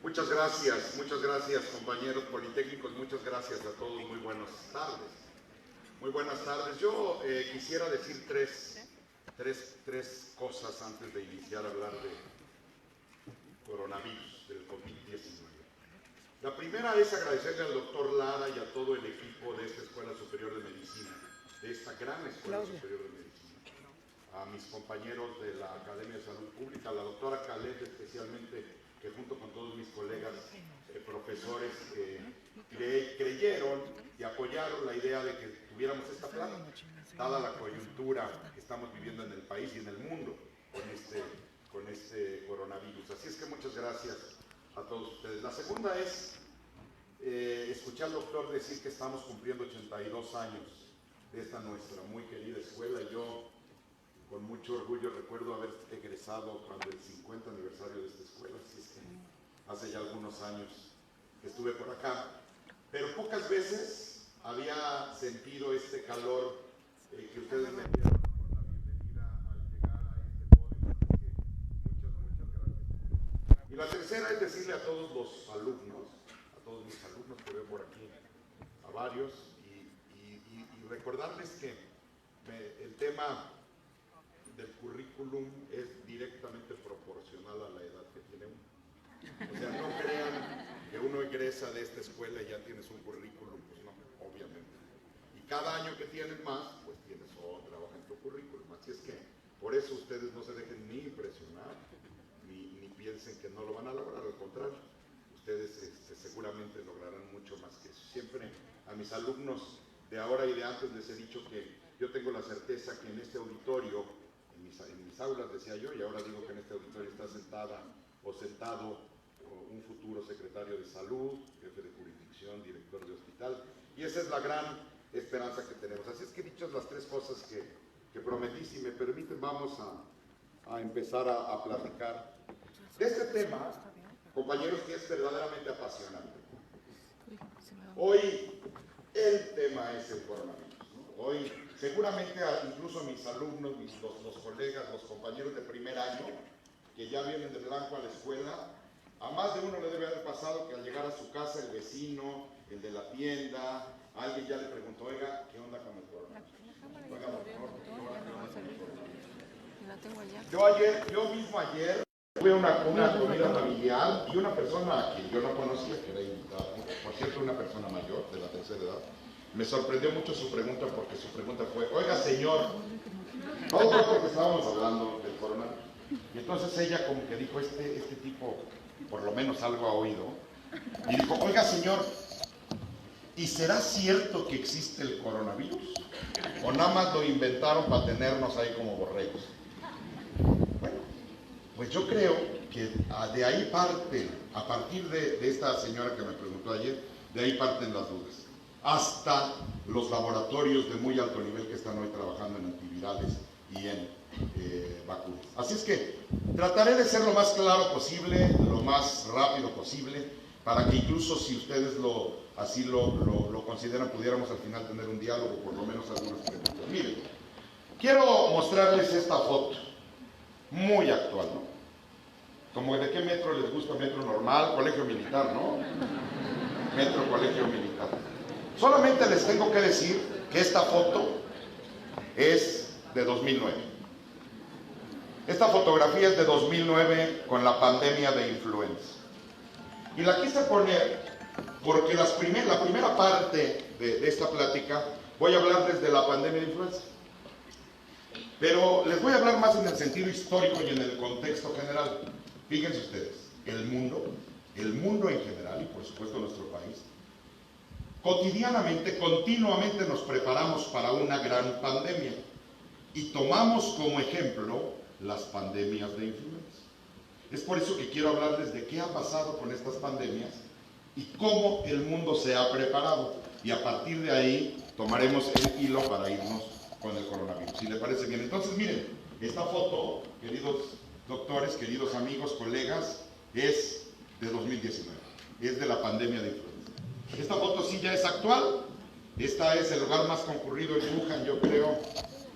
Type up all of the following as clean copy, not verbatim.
Muchas gracias compañeros politécnicos, muchas gracias a todos, muy buenas tardes. Muy buenas tardes. Yo quisiera decir tres cosas antes de iniciar a hablar de coronavirus, del COVID-19. La primera es agradecerle al doctor Lara y a todo el equipo de esta Escuela Superior de Medicina, de esta gran Escuela Superior de Medicina, a mis compañeros de la Academia de Salud Pública, a la doctora Caleb especialmente, que junto con todos mis colegas profesores creyeron y apoyaron la idea de que tuviéramos esta plática, dada la coyuntura que estamos viviendo en el país y en el mundo con este coronavirus. Así es que muchas gracias a todos ustedes. La segunda es, escuché al doctor decir que estamos cumpliendo 82 años de esta nuestra muy querida escuela. Yo con mucho orgullo recuerdo haber egresado cuando el 50 aniversario de esta escuela, así es que hace ya algunos años que estuve por acá, pero pocas veces había sentido este calor que ustedes me dieron con la bienvenida al llegar a este podio, así que muchas gracias. Y la tercera es decirle a todos los alumnos, a todos mis alumnos que veo por aquí, a varios, y recordarles que el tema del currículum es directamente proporcional a la edad que tiene uno. O sea, no crean que uno egresa de esta escuela y ya tienes un currículum, pues no, obviamente. Y cada año que tienes más, pues tienes otra hoja en tu currículum. Así es que por eso ustedes no se dejen ni impresionar, ni piensen que no lo van a lograr, al contrario, ustedes seguramente lograrán mucho más que eso. Siempre a mis alumnos de ahora y de antes les he dicho que yo tengo la certeza que en este auditorio, en mis aulas decía yo, y ahora digo que en este auditorio está sentada o sentado un futuro secretario de salud, jefe de jurisdicción, director de hospital, y esa es la gran esperanza que tenemos. Así es que dichas las tres cosas que prometí, si me permiten, vamos a empezar a platicar de este tema, compañeros, que es verdaderamente apasionante. Hoy el tema es el coronavirus, ¿no? Hoy seguramente incluso mis alumnos, los colegas, los compañeros de primer año, que ya vienen de blanco a la escuela, a más de uno le debe haber pasado que al llegar a su casa el vecino, el de la tienda, alguien ya le preguntó, oiga, ¿qué onda con el coronavirus? Yo mismo ayer fui a una comida familiar y una persona a quien yo no conocía, que era invitada, por cierto, una persona mayor de la tercera edad, me sorprendió mucho su pregunta, porque su pregunta fue, oiga señor, todo porque estábamos hablando del coronavirus. Y entonces ella como que dijo, este tipo por lo menos algo ha oído, y dijo, oiga señor, ¿y será cierto que existe el coronavirus? ¿O nada más lo inventaron para tenernos ahí como borregos? Bueno, pues yo creo que de ahí parte, a partir de esta señora que me preguntó ayer, de ahí parten las dudas. Hasta los laboratorios de muy alto nivel que están hoy trabajando en antivirales y en vacunas. Así es que trataré de ser lo más claro posible, lo más rápido posible, para que incluso si ustedes así lo consideran, pudiéramos al final tener un diálogo, por lo menos algunas preguntas. Miren, quiero mostrarles esta foto, muy actual, ¿no? Como de qué metro les gusta, metro normal, colegio militar, ¿no? Metro, colegio militar. Solamente les tengo que decir que esta foto es de 2009. Esta fotografía es de 2009 con la pandemia de influenza. Y la quise poner porque la primera parte de esta plática voy a hablarles de la pandemia de influenza. Pero les voy a hablar más en el sentido histórico y en el contexto general. Fíjense ustedes, el mundo en general y por supuesto nuestro país, cotidianamente, continuamente nos preparamos para una gran pandemia y tomamos como ejemplo las pandemias de influenza. Es por eso que quiero hablarles de qué ha pasado con estas pandemias y cómo el mundo se ha preparado. Y a partir de ahí tomaremos el hilo para irnos con el coronavirus. Si les parece bien. Entonces, miren, esta foto, queridos doctores, queridos amigos, colegas, es de 2019. Es de la pandemia de influenza. Esta foto sí ya es actual. Esta es el lugar más concurrido en Wuhan, yo creo,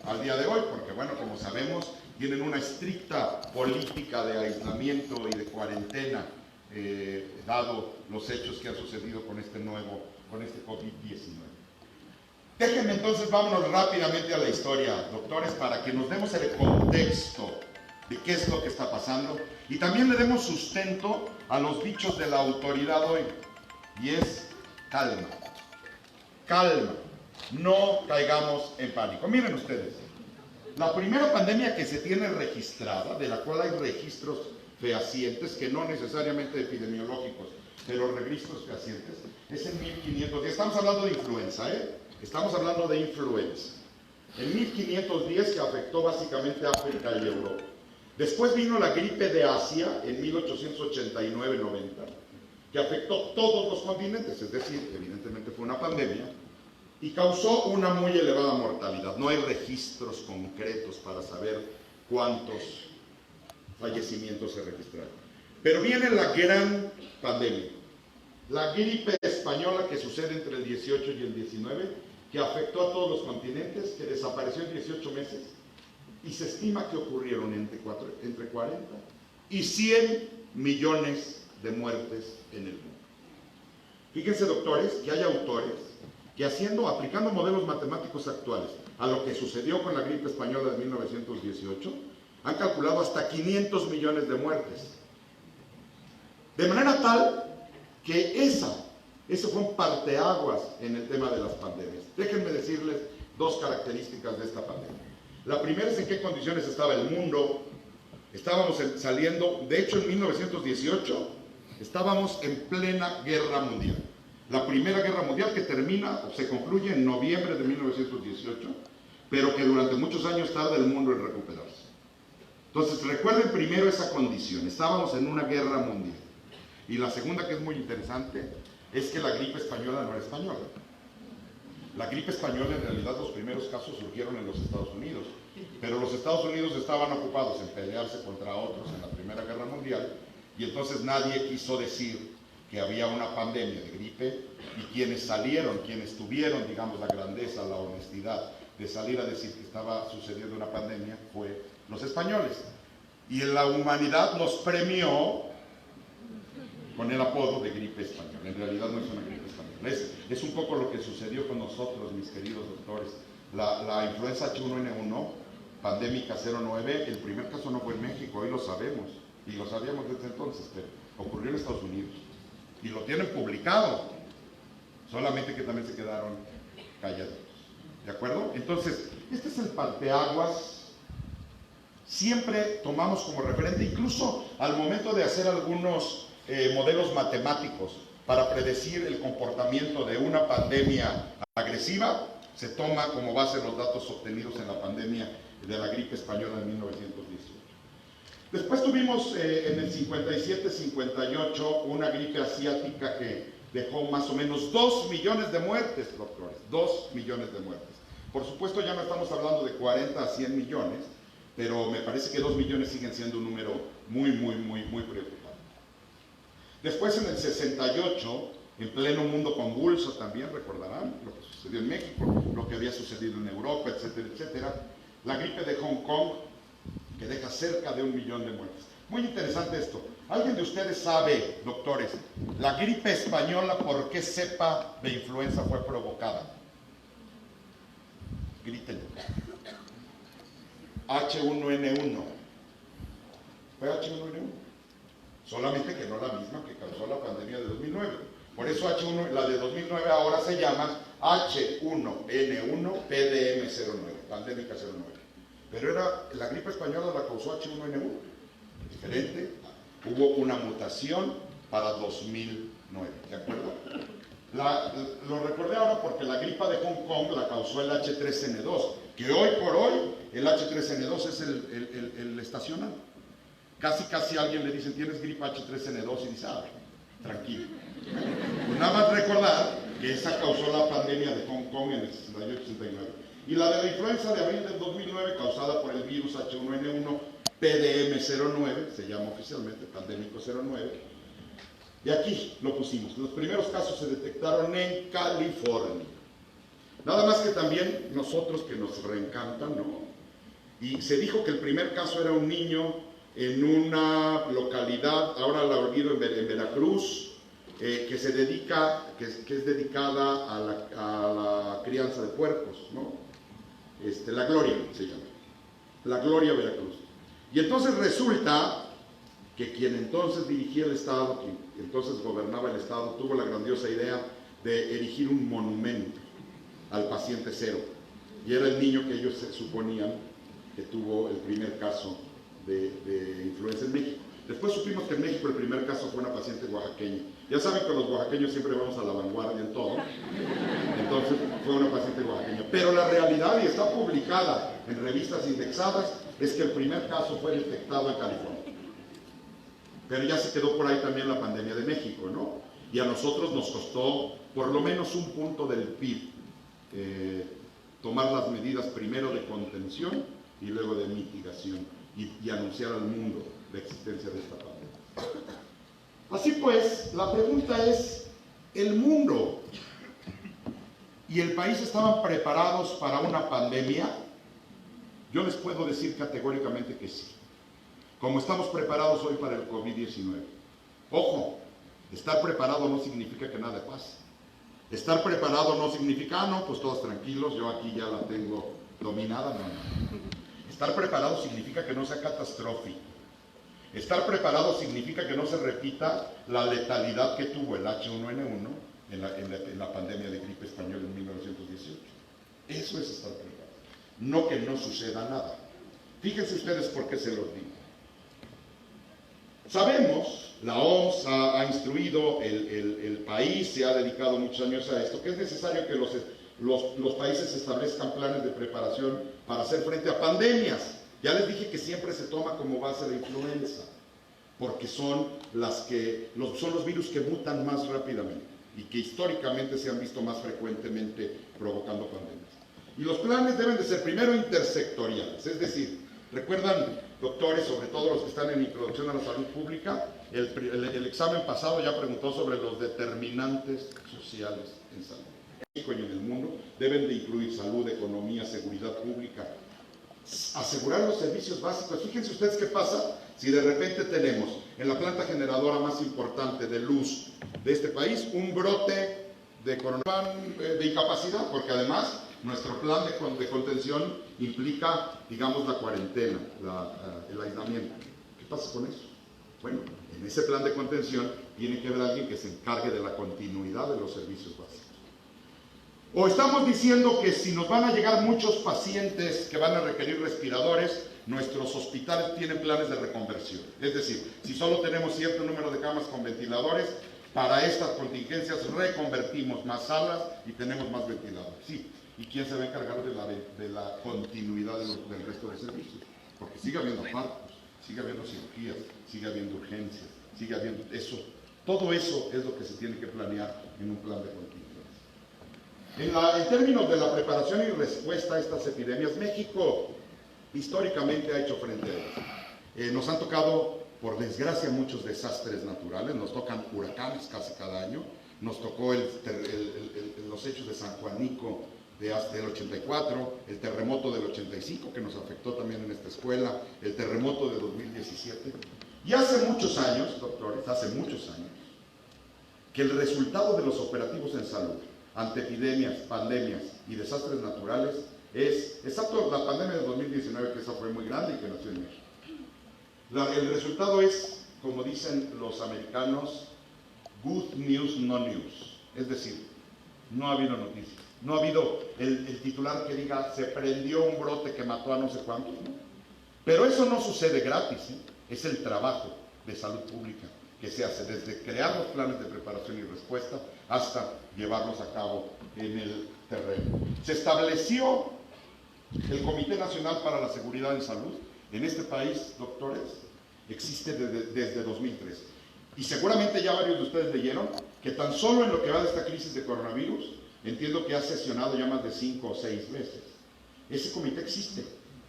al día de hoy, porque bueno, como sabemos, tienen una estricta política de aislamiento y de cuarentena dado los hechos que han sucedido con este COVID-19. Déjenme entonces, vámonos rápidamente a la historia, doctores, para que nos demos el contexto de qué es lo que está pasando y también le demos sustento a los dichos de la autoridad hoy, y es calma, calma, no caigamos en pánico. Miren ustedes, la primera pandemia que se tiene registrada, de la cual hay registros fehacientes, que no necesariamente epidemiológicos, pero registros fehacientes, es en 1510. Estamos hablando de influenza, Estamos hablando de influenza. En 1510, que afectó básicamente a África y Europa. Después vino la gripe de Asia en 1889-90, que afectó todos los continentes, es decir, evidentemente fue una pandemia, y causó una muy elevada mortalidad. No hay registros concretos para saber cuántos fallecimientos se registraron. Pero viene la gran pandemia, la gripe española, que sucede entre el 18 y el 19, que afectó a todos los continentes, que desapareció en 18 meses, y se estima que ocurrieron entre 40 y 100 millones de muertes en el mundo. Fíjense, doctores, que hay autores que aplicando modelos matemáticos actuales a lo que sucedió con la gripe española de 1918, han calculado hasta 500 millones de muertes. De manera tal que ese fue un parteaguas en el tema de las pandemias. Déjenme decirles dos características de esta pandemia. La primera es en qué condiciones estaba el mundo. Estábamos saliendo, de hecho en 1918, estábamos en plena guerra mundial. La primera guerra mundial que se concluye en noviembre de 1918, pero que durante muchos años tarda el mundo en recuperarse. Entonces recuerden primero esa condición, estábamos en una guerra mundial. Y la segunda, que es muy interesante, es que la gripe española no era española. La gripe española, en realidad, los primeros casos surgieron en los Estados Unidos, pero los Estados Unidos estaban ocupados en pelearse contra otros en la Primera Guerra Mundial, y entonces nadie quiso decir que había una pandemia de gripe, y quienes tuvieron, digamos, la grandeza, la honestidad de salir a decir que estaba sucediendo una pandemia, fue los españoles. Y en la humanidad los premió con el apodo de gripe española. En realidad no es una gripe española, es un poco lo que sucedió con nosotros, mis queridos doctores. La influenza H1N1, pandémica 09, el primer caso no fue en México, hoy lo sabemos, y lo sabíamos desde entonces, pero ocurrió en Estados Unidos, y lo tienen publicado, solamente que también se quedaron callados, ¿de acuerdo? Entonces, este es el parteaguas. Siempre tomamos como referente, incluso al momento de hacer algunos modelos matemáticos para predecir el comportamiento de una pandemia agresiva, se toma como base los datos obtenidos en la pandemia de la gripe española de 1918. Después tuvimos en el 57-58 una gripe asiática que dejó más o menos 2 millones de muertes, doctores, 2 millones de muertes. Por supuesto ya no estamos hablando de 40 a 100 millones, pero me parece que 2 millones siguen siendo un número muy preocupante. Después en el 68, en pleno mundo convulso también, recordarán lo que sucedió en México, lo que había sucedido en Europa, etcétera, etcétera. La gripe de Hong Kong, que deja cerca de 1 millón de muertes. Muy interesante esto. ¿Alguien de ustedes sabe, doctores, la gripe española, por qué cepa de influenza fue provocada? Griten. H1N1. ¿Fue H1N1? Solamente que no la misma que causó la pandemia de 2009. Por eso la de 2009 ahora se llama H1N1 PDM09, pandémica 09. Pero la gripe española la causó H1N1, diferente. Hubo una mutación para 2009, ¿de acuerdo? Lo recordé ahora porque la gripa de Hong Kong la causó el H3N2, que hoy por hoy el H3N2 es el estacional. Casi a alguien le dicen, ¿tienes gripa H3N2? Y dice, tranquilo. Pues nada más recordar que esa causó la pandemia de Hong Kong en el 68-69. Y la de la influenza de abril del 2009, causada por el virus H1N1 PDM09, se llama oficialmente pandémico 09. Y aquí lo pusimos. Los primeros casos se detectaron en California. Nada más que también nosotros, que nos reencantan, ¿no? Y se dijo que el primer caso era un niño en una localidad, ahora la olvido, en Veracruz, que es dedicada a la crianza de puercos, ¿no? La Gloria se llama, La Gloria Veracruz. Y entonces resulta que quien entonces dirigía el Estado, quien entonces gobernaba el Estado, tuvo la grandiosa idea de erigir un monumento al paciente cero. Y era el niño que ellos suponían que tuvo el primer caso de influenza en México. Después supimos que en México el primer caso fue una paciente oaxaqueña. Ya saben que los oaxaqueños siempre vamos a la vanguardia en todo. Entonces fue una paciente oaxaqueña. Pero la realidad, y está publicada en revistas indexadas, es que el primer caso fue detectado en California. Pero ya se quedó por ahí también la pandemia de México, ¿no? Y a nosotros nos costó por lo menos un punto del PIB tomar las medidas primero de contención y luego de mitigación y anunciar al mundo la existencia de esta pandemia. Así pues, la pregunta es, ¿el mundo y el país estaban preparados para una pandemia? Yo les puedo decir categóricamente que sí. Como estamos preparados hoy para el COVID-19. Ojo, estar preparado no significa que nada pase. Estar preparado no significa, no, pues todos tranquilos, yo aquí ya la tengo dominada, no. Estar preparado significa que no sea catastrófico. Estar preparado significa que no se repita la letalidad que tuvo el H1N1 en la pandemia de gripe española en 1918. Eso es estar preparado. No que no suceda nada. Fíjense ustedes por qué se los digo. Sabemos, la OMS ha instruido, el país se ha dedicado muchos años a esto, que es necesario que los países establezcan planes de preparación para hacer frente a pandemias. Ya les dije que siempre se toma como base la influenza, porque son los virus que mutan más rápidamente y que históricamente se han visto más frecuentemente provocando pandemias. Y los planes deben de ser primero intersectoriales, es decir, recuerdan, doctores, sobre todo los que están en Introducción a la Salud Pública, el examen pasado ya preguntó sobre los determinantes sociales en salud. En México y en el mundo deben de incluir salud, economía, seguridad pública, asegurar los servicios básicos. Fíjense ustedes qué pasa si de repente tenemos en la planta generadora más importante de luz de este país un brote de coronavirus, de incapacidad, porque además nuestro plan de contención implica, digamos, la cuarentena, el aislamiento. ¿Qué pasa con eso? Bueno, en ese plan de contención tiene que haber alguien que se encargue de la continuidad de los servicios básicos. O estamos diciendo que si nos van a llegar muchos pacientes que van a requerir respiradores, nuestros hospitales tienen planes de reconversión. Es decir, si solo tenemos cierto número de camas con ventiladores, para estas contingencias reconvertimos más salas y tenemos más ventiladores. Sí. ¿Y quién se va a encargar de la continuidad del resto de servicios? Porque sigue habiendo partos, sigue habiendo cirugías, sigue habiendo urgencias, sigue habiendo eso. Todo eso es lo que se tiene que planear en un plan de contingencia. En términos de la preparación y respuesta a estas epidemias, México históricamente ha hecho frente a ellas. Nos han tocado, por desgracia, muchos desastres naturales, nos tocan huracanes casi cada año, nos tocó los hechos de San Juanico del 84, el terremoto del 85 que nos afectó también en esta escuela, el terremoto de 2017. Y hace muchos años, doctores, hace muchos años, que el resultado de los operativos en salud ante epidemias, pandemias y desastres naturales es, excepto la pandemia de 2019, que esa fue muy grande y que nació en México. El resultado es, como dicen los americanos, good news, no news. Es decir, no ha habido noticias. No ha habido el titular que diga se prendió un brote que mató a no sé cuántos, ¿no? Pero eso no sucede gratis, ¿eh? Es el trabajo de salud pública que se hace desde crear los planes de preparación y respuesta hasta llevarlos a cabo en el terreno. Se estableció el Comité Nacional para la Seguridad en Salud. En este país, doctores, existe desde 2003. Y seguramente ya varios de ustedes leyeron que tan solo en lo que va de esta crisis de coronavirus, entiendo que ha sesionado ya más de 5 o 6 veces. Ese comité existe,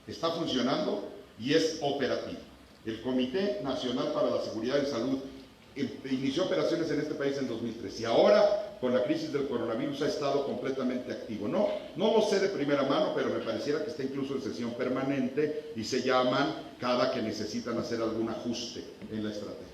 está funcionando y es operativo. El Comité Nacional para la Seguridad en Salud, inició operaciones en este país en 2003 y ahora con la crisis del coronavirus ha estado completamente activo. No lo sé de primera mano, pero me pareciera que está incluso en sesión permanente y se llaman cada que necesitan hacer algún ajuste en la estrategia.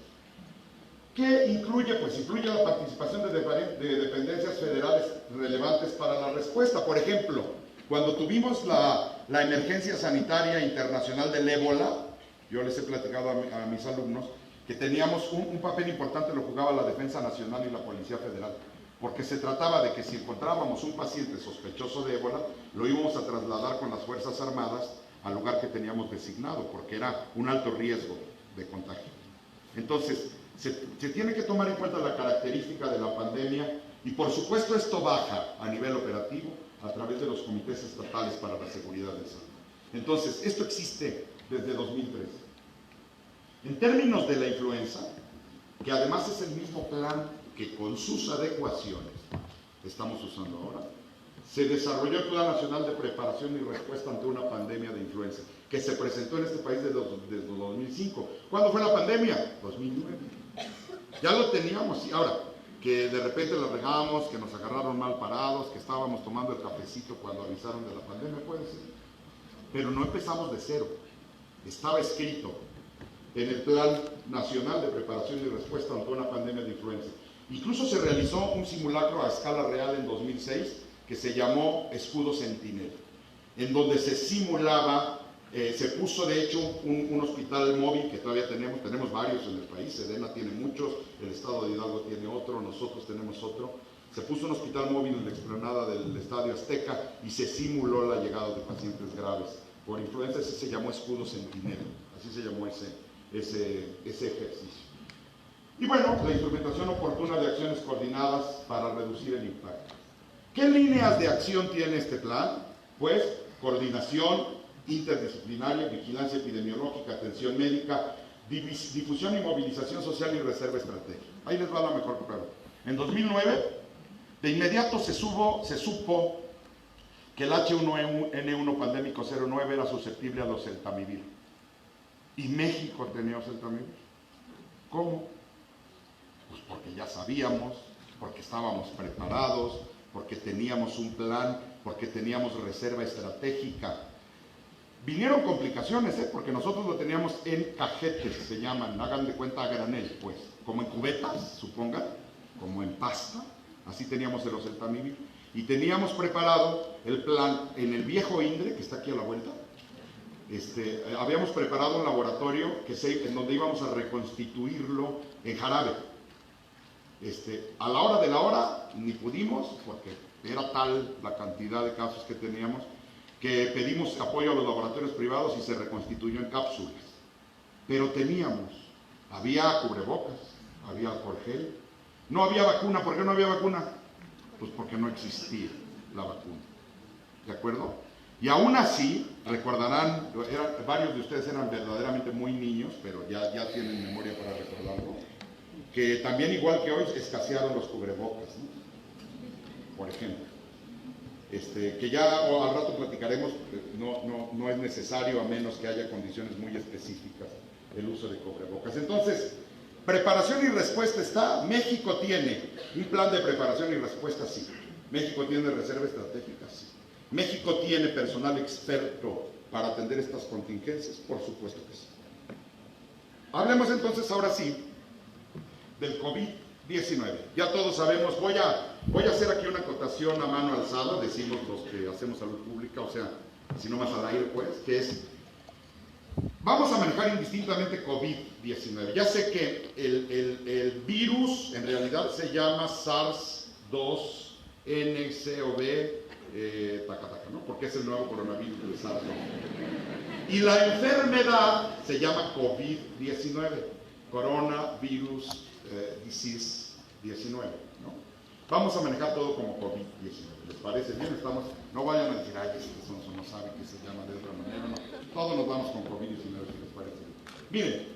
¿Qué incluye? Pues incluye la participación de dependencias federales relevantes para la respuesta. Por ejemplo, cuando tuvimos la emergencia sanitaria internacional del ébola, yo les he platicado a mis alumnos que teníamos un papel importante, lo jugaba la Defensa Nacional y la Policía Federal, porque se trataba de que si encontrábamos un paciente sospechoso de ébola, lo íbamos a trasladar con las Fuerzas Armadas al lugar que teníamos designado, porque era un alto riesgo de contagio. Entonces, se tiene que tomar en cuenta la característica de la pandemia y por supuesto esto baja a nivel operativo a través de los comités estatales para la seguridad del salud. Entonces, esto existe desde 2003. En términos de la influenza, que además es el mismo plan que con sus adecuaciones estamos usando ahora, se desarrolló el Plan Nacional de Preparación y Respuesta ante una pandemia de influenza, que se presentó en este país desde 2005. ¿Cuándo fue la pandemia? 2009. Ya lo teníamos, y ahora, que de repente la regamos, que nos agarraron mal parados, que estábamos tomando el cafecito cuando avisaron de la pandemia, puede ser. Pero no empezamos de cero. Estaba escrito en el Plan Nacional de Preparación y Respuesta ante una pandemia de influenza. Incluso se realizó un simulacro a escala real en 2006 que se llamó Escudo Centinela, en donde se simulaba, se puso de hecho un hospital móvil que todavía tenemos varios en el país, Sedena tiene muchos, el estado de Hidalgo tiene otro, nosotros tenemos otro. Se puso un hospital móvil en la explanada del Estadio Azteca y se simuló la llegada de pacientes graves por influenza. Ese se llamó Escudo Centinela, así se llamó ese ejercicio. Y bueno, la instrumentación oportuna de acciones coordinadas para reducir el impacto. ¿Qué líneas de acción tiene este plan? Pues coordinación interdisciplinaria, vigilancia epidemiológica, atención médica, difusión y movilización social y reserva estratégica. Ahí les va la mejor prueba. En 2009, de inmediato se supo que el H1N1 pandémico 09 era susceptible a los oseltamivir. ¿Y México tenía oseltamivir? ¿Cómo? Pues porque ya sabíamos, porque estábamos preparados, porque teníamos un plan, porque teníamos reserva estratégica. Vinieron complicaciones, porque nosotros lo teníamos en cajetes, se llaman, hagan de cuenta a granel, pues, como en cubetas, supongan, como en pasta, así teníamos el oseltamivir. Y teníamos preparado el plan en el viejo INDRE, que está aquí a la vuelta. Habíamos preparado un laboratorio en donde íbamos a reconstituirlo en jarabe. A la hora de la hora ni pudimos, porque era tal la cantidad de casos que teníamos, que pedimos apoyo a los laboratorios privados y se reconstituyó en cápsulas. Pero había cubrebocas, había alcohol gel, no había vacuna. ¿Por qué no había vacuna? Pues porque no existía la vacuna, ¿de acuerdo? Y aún así, recordarán, varios de ustedes eran verdaderamente muy niños, pero ya tienen memoria para recordarlo, que también igual que hoy escasearon los cubrebocas, ¿no? Por ejemplo. Que ya al rato platicaremos, no es necesario a menos que haya condiciones muy específicas el uso de cubrebocas. Entonces, preparación y respuesta está. México tiene un plan de preparación y respuesta, sí. México tiene reserva estratégica, sí. México tiene personal experto para atender estas contingencias, por supuesto que sí. Hablemos entonces ahora sí del COVID-19. Ya todos sabemos, voy a hacer aquí una acotación a mano alzada, decimos los que hacemos salud pública, o sea, si no más al aire pues, que es, vamos a manejar indistintamente COVID-19. Ya sé que el virus en realidad se llama SARS-2-NCoV, ¿no? Porque es el nuevo coronavirus de SARS. Y la enfermedad se llama COVID-19, Coronavirus Disease 19, ¿no? Vamos a manejar todo como COVID-19. ¿Les parece bien? No vayan a decir, ay, este sonso no sabe que se llama de otra manera, no. Todos nos vamos con COVID-19, si les parece bien. Miren,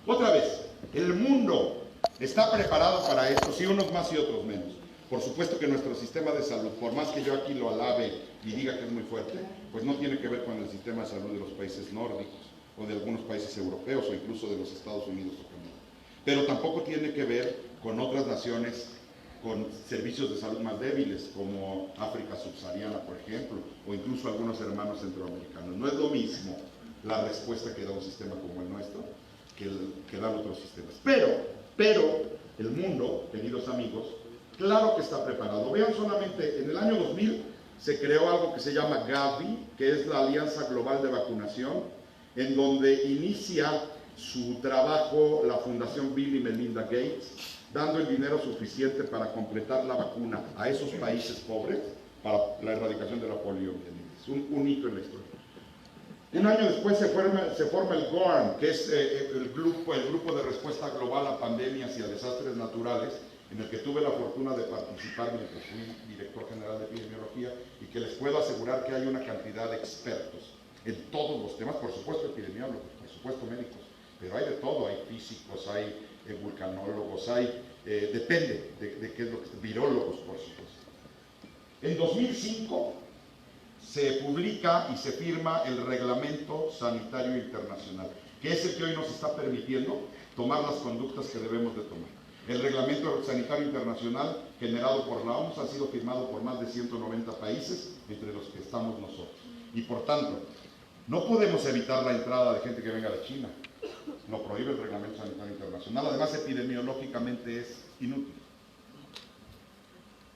otra vez, el mundo está preparado para esto, sí, unos más y otros menos. Por supuesto que nuestro sistema de salud, por más que yo aquí lo alabe y diga que es muy fuerte, pues no tiene que ver con el sistema de salud de los países nórdicos o de algunos países europeos o incluso de los Estados Unidos o Canadá. pero tampoco tiene que ver con otras naciones con servicios de salud más débiles, como África subsahariana, por ejemplo, o incluso algunos hermanos centroamericanos. No es lo mismo la respuesta que da un sistema como el nuestro que dan otros sistemas. Pero, el mundo, queridos amigos, claro que está preparado. Vean solamente, en el año 2000 se creó algo que se llama Gavi, que es la Alianza Global de Vacunación, en donde inicia su trabajo la Fundación Bill y Melinda Gates, dando el dinero suficiente para completar la vacuna a esos países pobres para la erradicación de la poliomielitis. Un hito en la historia. Un año después se forma el GORN, que es el grupo de respuesta global a pandemias y a desastres naturales, en el que tuve la fortuna de participar mientras fui director general de epidemiología, y que les puedo asegurar que hay una cantidad de expertos en todos los temas, por supuesto epidemiólogos, por supuesto médicos, pero hay de todo, hay físicos, hay vulcanólogos, depende de qué es lo que virólogos, por supuesto. En 2005 se publica y se firma el Reglamento Sanitario Internacional, que es el que hoy nos está permitiendo tomar las conductas que debemos de tomar. El Reglamento Sanitario Internacional, generado por la OMS, ha sido firmado por más de 190 países, entre los que estamos nosotros. Y por tanto, no podemos evitar la entrada de gente que venga de China. Lo prohíbe el Reglamento Sanitario Internacional. Además, epidemiológicamente es inútil.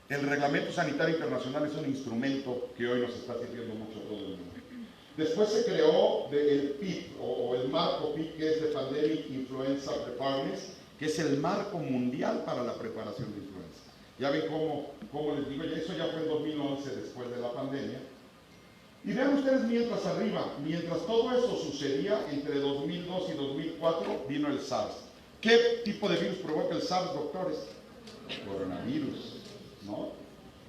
El Reglamento Sanitario Internacional es un instrumento que hoy nos está sirviendo mucho a todo el mundo. Después se creó el PIP, o el marco PIP, que es de Pandemic Influenza Preparedness, que es el marco mundial para la preparación de influenza. Ya ven cómo les digo, eso ya fue en 2011, después de la pandemia. Y vean ustedes mientras arriba, mientras todo eso sucedía, entre 2002 y 2004 vino el SARS. ¿Qué tipo de virus provoca el SARS, doctores? Coronavirus, ¿no?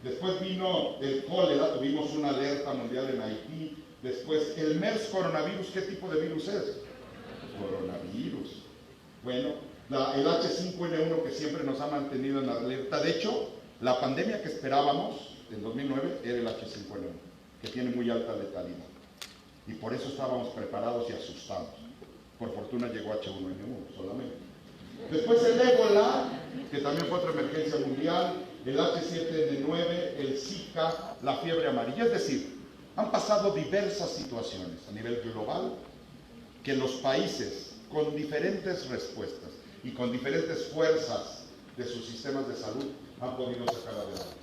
Después vino el cólera, tuvimos una alerta mundial en Haití. Después el MERS coronavirus, ¿qué tipo de virus es? Coronavirus. Bueno, el H5N1 que siempre nos ha mantenido en alerta. De hecho, la pandemia que esperábamos en 2009 era el H5N1, que tiene muy alta letalidad. Y por eso estábamos preparados y asustados. Por fortuna llegó H1N1 solamente. Después el ébola, que también fue otra emergencia mundial, el H7N9, el Zika, la fiebre amarilla. Es decir, han pasado diversas situaciones a nivel global que los países con diferentes respuestas y con diferentes fuerzas de sus sistemas de salud han podido sacar adelante.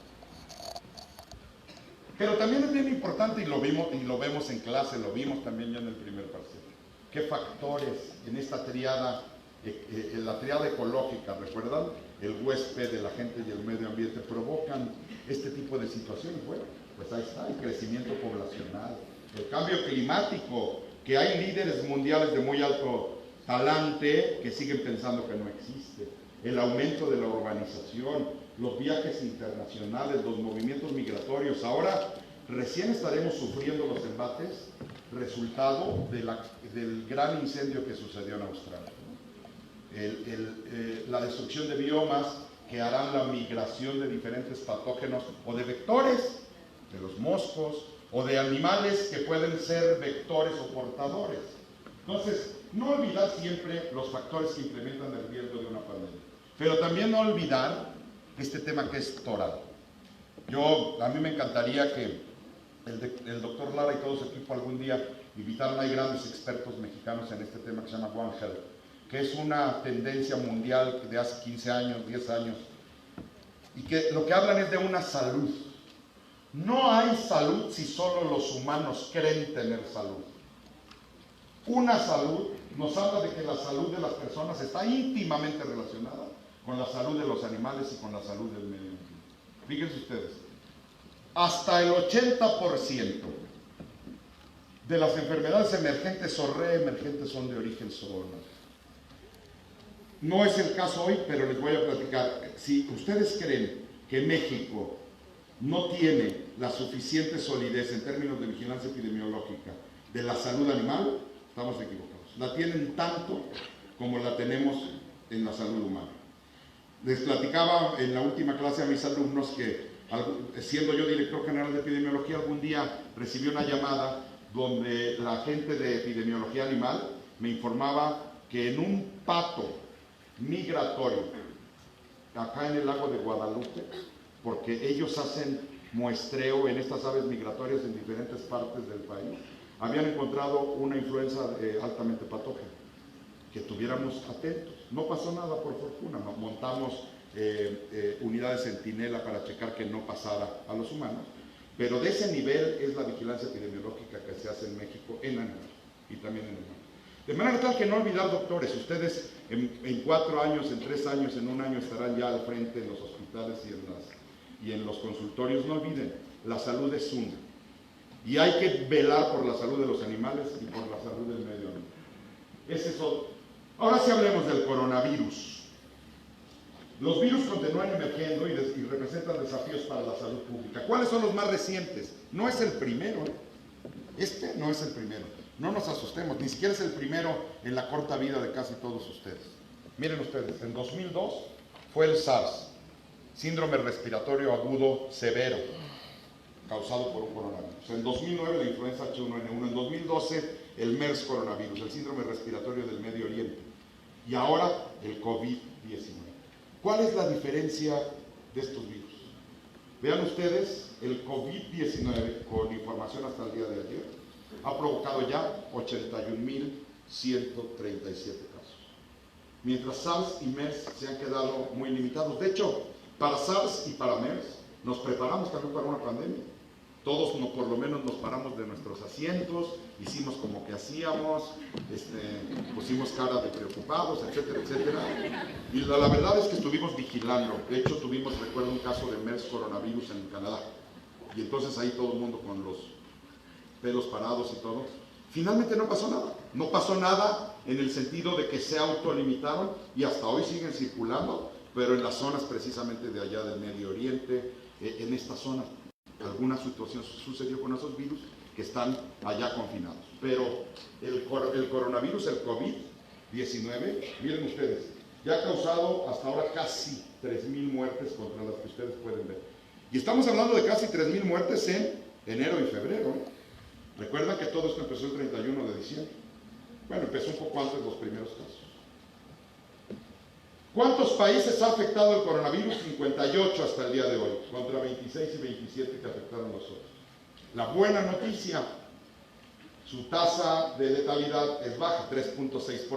Pero también es bien importante, y lo vemos en clase, lo vimos también ya en el primer parcial, qué factores en esta triada, en la triada ecológica, ¿recuerdan? El huésped, el agente y el medio ambiente provocan este tipo de situaciones. Bueno, pues ahí está, el crecimiento poblacional, el cambio climático, que hay líderes mundiales de muy alto talante que siguen pensando que no existe, el aumento de la urbanización, los viajes internacionales, los movimientos migratorios. Ahora recién estaremos sufriendo los embates resultado del gran incendio que sucedió en Australia. La destrucción de biomas que harán la migración de diferentes patógenos o de vectores, de los moscos, o de animales que pueden ser vectores o portadores. Entonces, no olvidar siempre los factores que implementan el riesgo de una pandemia, pero también no olvidar este tema que es toral. A mí me encantaría que el doctor Lara y todo su equipo algún día invitaran a grandes expertos mexicanos en este tema que se llama One Health, que es una tendencia mundial de hace 15 años, 10 años, y que lo que hablan es de una salud. No hay salud si solo los humanos creen tener salud. Una salud nos habla de que la salud de las personas está íntimamente relacionada con la salud de los animales y con la salud del medio ambiente. Fíjense ustedes, hasta el 80% de las enfermedades emergentes o reemergentes son de origen zoonótico. No es el caso hoy, pero les voy a platicar. Si ustedes creen que México no tiene la suficiente solidez en términos de vigilancia epidemiológica de la salud animal, estamos equivocados. La tienen tanto como la tenemos en la salud humana. Les platicaba en la última clase a mis alumnos que, siendo yo director general de epidemiología, algún día recibí una llamada donde la gente de epidemiología animal me informaba que en un pato migratorio acá en el lago de Guadalupe, porque ellos hacen muestreo en estas aves migratorias en diferentes partes del país. Habían encontrado una influenza altamente patógena, que tuviéramos atentos. No pasó nada, por fortuna. Montamos unidades centinela para checar que no pasara a los humanos, pero de ese nivel es la vigilancia epidemiológica que se hace en México en animales y también en humanos. De manera tal que no olvidar, doctores, ustedes en 4 años, en 3 años, en 1 año estarán ya al frente en los hospitales y en los consultorios. No olviden, la salud es una. Y hay que velar por la salud de los animales y por la salud del medio ambiente. Ese es otro. Ahora sí hablemos del coronavirus. Los virus continúan emergiendo y representan desafíos para la salud pública. ¿Cuáles son los más recientes? No es el primero, Este no es el primero. No nos asustemos, ni siquiera es el primero en la corta vida de casi todos ustedes. Miren ustedes, en 2002 fue el SARS, síndrome respiratorio agudo severo, causado por un coronavirus. En 2009 la influenza H1N1, en 2012 el MERS coronavirus, el síndrome respiratorio del Medio Oriente, y ahora el COVID-19. ¿Cuál es la diferencia de estos virus? Vean ustedes, el COVID-19, con información hasta el día de ayer, ha provocado ya 81.137 casos. Mientras SARS y MERS se han quedado muy limitados. De hecho, para SARS y para MERS nos preparamos también para una pandemia. Todos por lo menos nos paramos de nuestros asientos, hicimos como que hacíamos, pusimos cara de preocupados, etcétera, etcétera. Y la verdad es que estuvimos vigilando. De hecho, recuerdo un caso de MERS coronavirus en Canadá. Y entonces ahí todo el mundo con los pelos parados y todo. Finalmente no pasó nada. No pasó nada en el sentido de que se autolimitaron y hasta hoy siguen circulando, pero en las zonas precisamente de allá del Medio Oriente, en esta zona. Alguna situación sucedió con esos virus que están allá confinados. Pero el coronavirus, el COVID-19, miren ustedes, ya ha causado hasta ahora casi 3.000 muertes contra las que ustedes pueden ver. Y estamos hablando de casi 3.000 muertes en enero y febrero. Recuerdan que todo esto empezó el 31 de diciembre. Bueno, empezó un poco antes los primeros casos. ¿Cuántos países ha afectado el coronavirus? 58 hasta el día de hoy, contra 26 y 27 que afectaron los otros. La buena noticia, su tasa de letalidad es baja, 3.6%,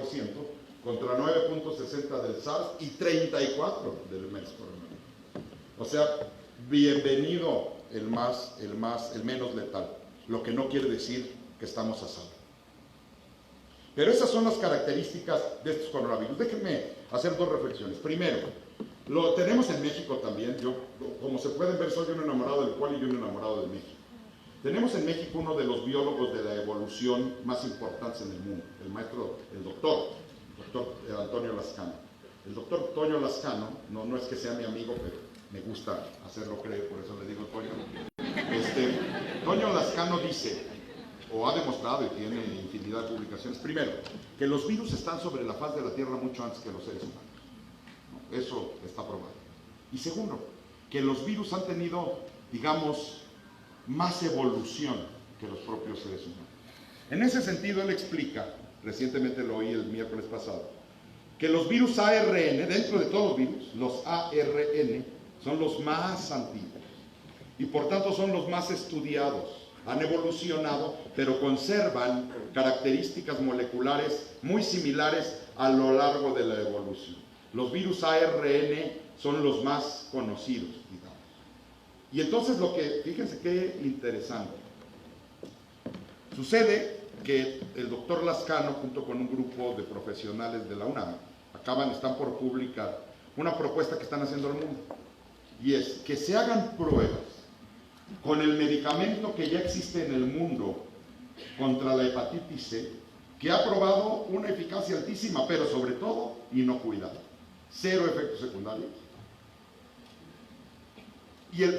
contra 9.60 del SARS y 34 del MERS coronavirus. O sea, bienvenido el menos letal, lo que no quiere decir que estamos a salvo. Pero esas son las características de estos coronavirus. Déjenme hacer 2 reflexiones. Primero, lo tenemos en México también. Yo, como se pueden ver, soy un enamorado del poli y un enamorado de México. Tenemos en México uno de los biólogos de la evolución más importantes en el mundo, el doctor Antonio Lascano. El doctor Toño Lascano, no es que sea mi amigo, pero me gusta hacerlo creer, por eso le digo Toño. Toño Lascano dice, o ha demostrado y tiene infinidad de publicaciones, primero, que los virus están sobre la faz de la Tierra mucho antes que los seres humanos. ¿No? Eso está probado. Y segundo, que los virus han tenido, digamos, más evolución que los propios seres humanos. En ese sentido, él explica, recientemente lo oí el miércoles pasado, que los virus ARN, dentro de todos los virus, los ARN son los más antiguos y por tanto son los más estudiados. Han evolucionado, pero conservan características moleculares muy similares a lo largo de la evolución. Los virus ARN son los más conocidos, digamos. Y entonces fíjense qué interesante. Sucede que el doctor Lascano, junto con un grupo de profesionales de la UNAM, están por publicar una propuesta que están haciendo al mundo. Y es que se hagan pruebas con el medicamento que ya existe en el mundo contra la hepatitis C, que ha probado una eficacia altísima, pero sobre todo inocuidad, 0 efectos secundarios.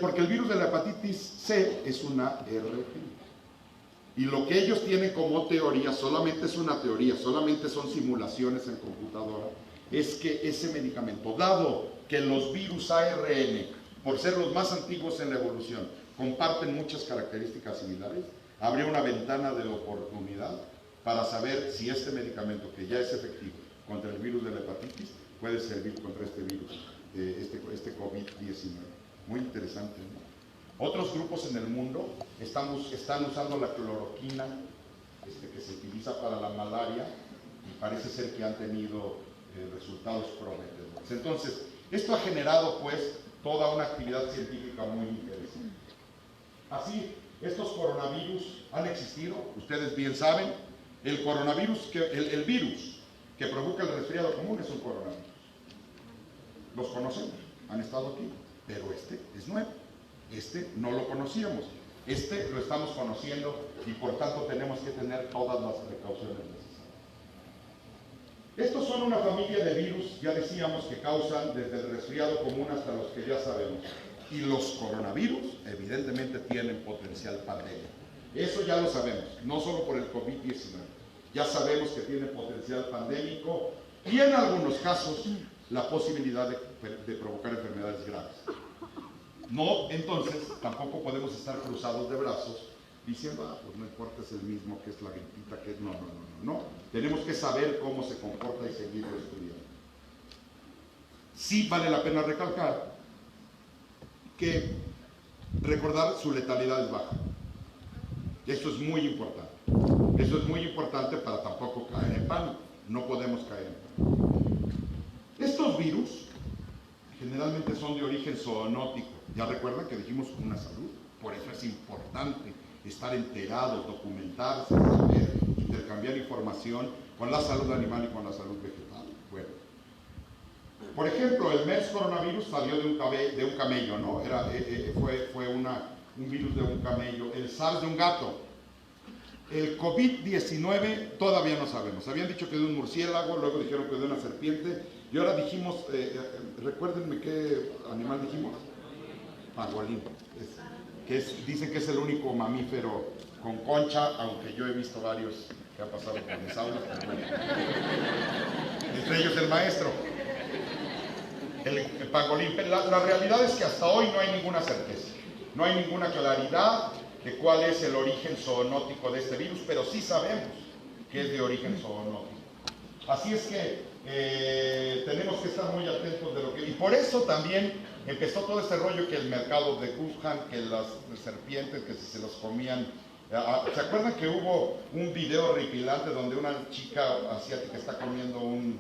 Porque el virus de la hepatitis C es una RP. Y lo que ellos tienen como teoría, solamente es una teoría, solamente son simulaciones en computadora, es que ese medicamento, dado que los virus ARN, por ser los más antiguos en la evolución, comparten muchas características similares, habría una ventana de oportunidad para saber si este medicamento, que ya es efectivo contra el virus de la hepatitis, puede servir contra este virus, este COVID-19. Muy interesante, ¿no? Otros grupos en el mundo están usando la cloroquina que se utiliza para la malaria y parece ser que han tenido resultados prometedores. Entonces, esto ha generado pues toda una actividad científica muy interesante. Así, estos coronavirus han existido, ustedes bien saben, el coronavirus, el virus que provoca el resfriado común es un coronavirus. Los conocemos, han estado aquí, pero este es nuevo, este no lo conocíamos, este lo estamos conociendo y por tanto tenemos que tener todas las precauciones necesarias. Estos son una familia de virus, ya decíamos, que causan desde el resfriado común hasta los que ya sabemos. Y los coronavirus evidentemente tienen potencial pandémico. Eso ya lo sabemos, no solo por el COVID-19. Ya sabemos que tiene potencial pandémico y en algunos casos la posibilidad de provocar enfermedades graves. No, entonces, tampoco podemos estar cruzados de brazos diciendo, pues no importa, es el mismo, que es la gripita, que es... No. Tenemos que saber cómo se comporta y seguirlo estudiando. Sí vale la pena recalcar que recordar su letalidad es baja. Eso es muy importante. Eso es muy importante para tampoco caer en pánico. No podemos caer en pánico. Estos virus generalmente son de origen zoonótico. Ya recuerdan que dijimos una salud. Por eso es importante estar enterados, documentarse, saber, intercambiar información con la salud animal y con la salud vegetal. Bueno, por ejemplo, el MERS coronavirus salió de un camello, ¿no? Fue un virus de un camello. El SARS de un gato. El COVID-19 todavía no sabemos. Habían dicho que de un murciélago, luego dijeron que de una serpiente, y ahora dijimos, recuérdenme qué animal dijimos. Pangolín. Dicen que es el único mamífero con concha, aunque yo he visto varios que han pasado por mis aulas. Entre ellos el maestro. El pangolín. La realidad es que hasta hoy no hay ninguna certeza. No hay ninguna claridad de cuál es el origen zoonótico de este virus, pero sí sabemos que es de origen zoonótico. Así es que tenemos que estar muy atentos de lo que... Y por eso también empezó todo este rollo que el mercado de Wuhan, que las serpientes, que se los comían... ¿Se acuerdan que hubo un video horripilante donde una chica asiática está comiendo un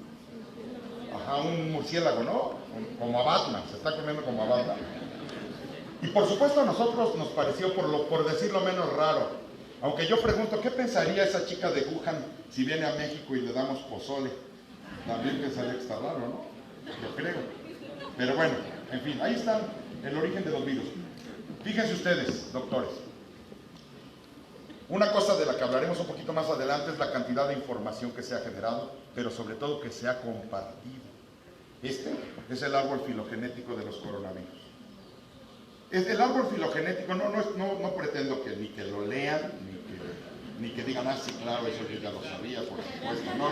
murciélago, ¿no? Como a Batman, se está comiendo como a Batman. Y por supuesto a nosotros nos pareció, por decirlo menos, raro. Aunque yo pregunto, ¿qué pensaría esa chica de Wuhan si viene a México y le damos pozole? También pensaría que está raro, ¿no? Yo creo. Pero bueno, en fin, ahí está el origen de los virus. Fíjense ustedes, doctores. Una cosa de la que hablaremos un poquito más adelante es la cantidad de información que se ha generado, pero sobre todo que se ha compartido. Este es el árbol filogenético de los coronavirus. El árbol filogenético no pretendo ni que lo lean, ni que digan, sí, claro, eso yo ya lo sabía, por supuesto. No.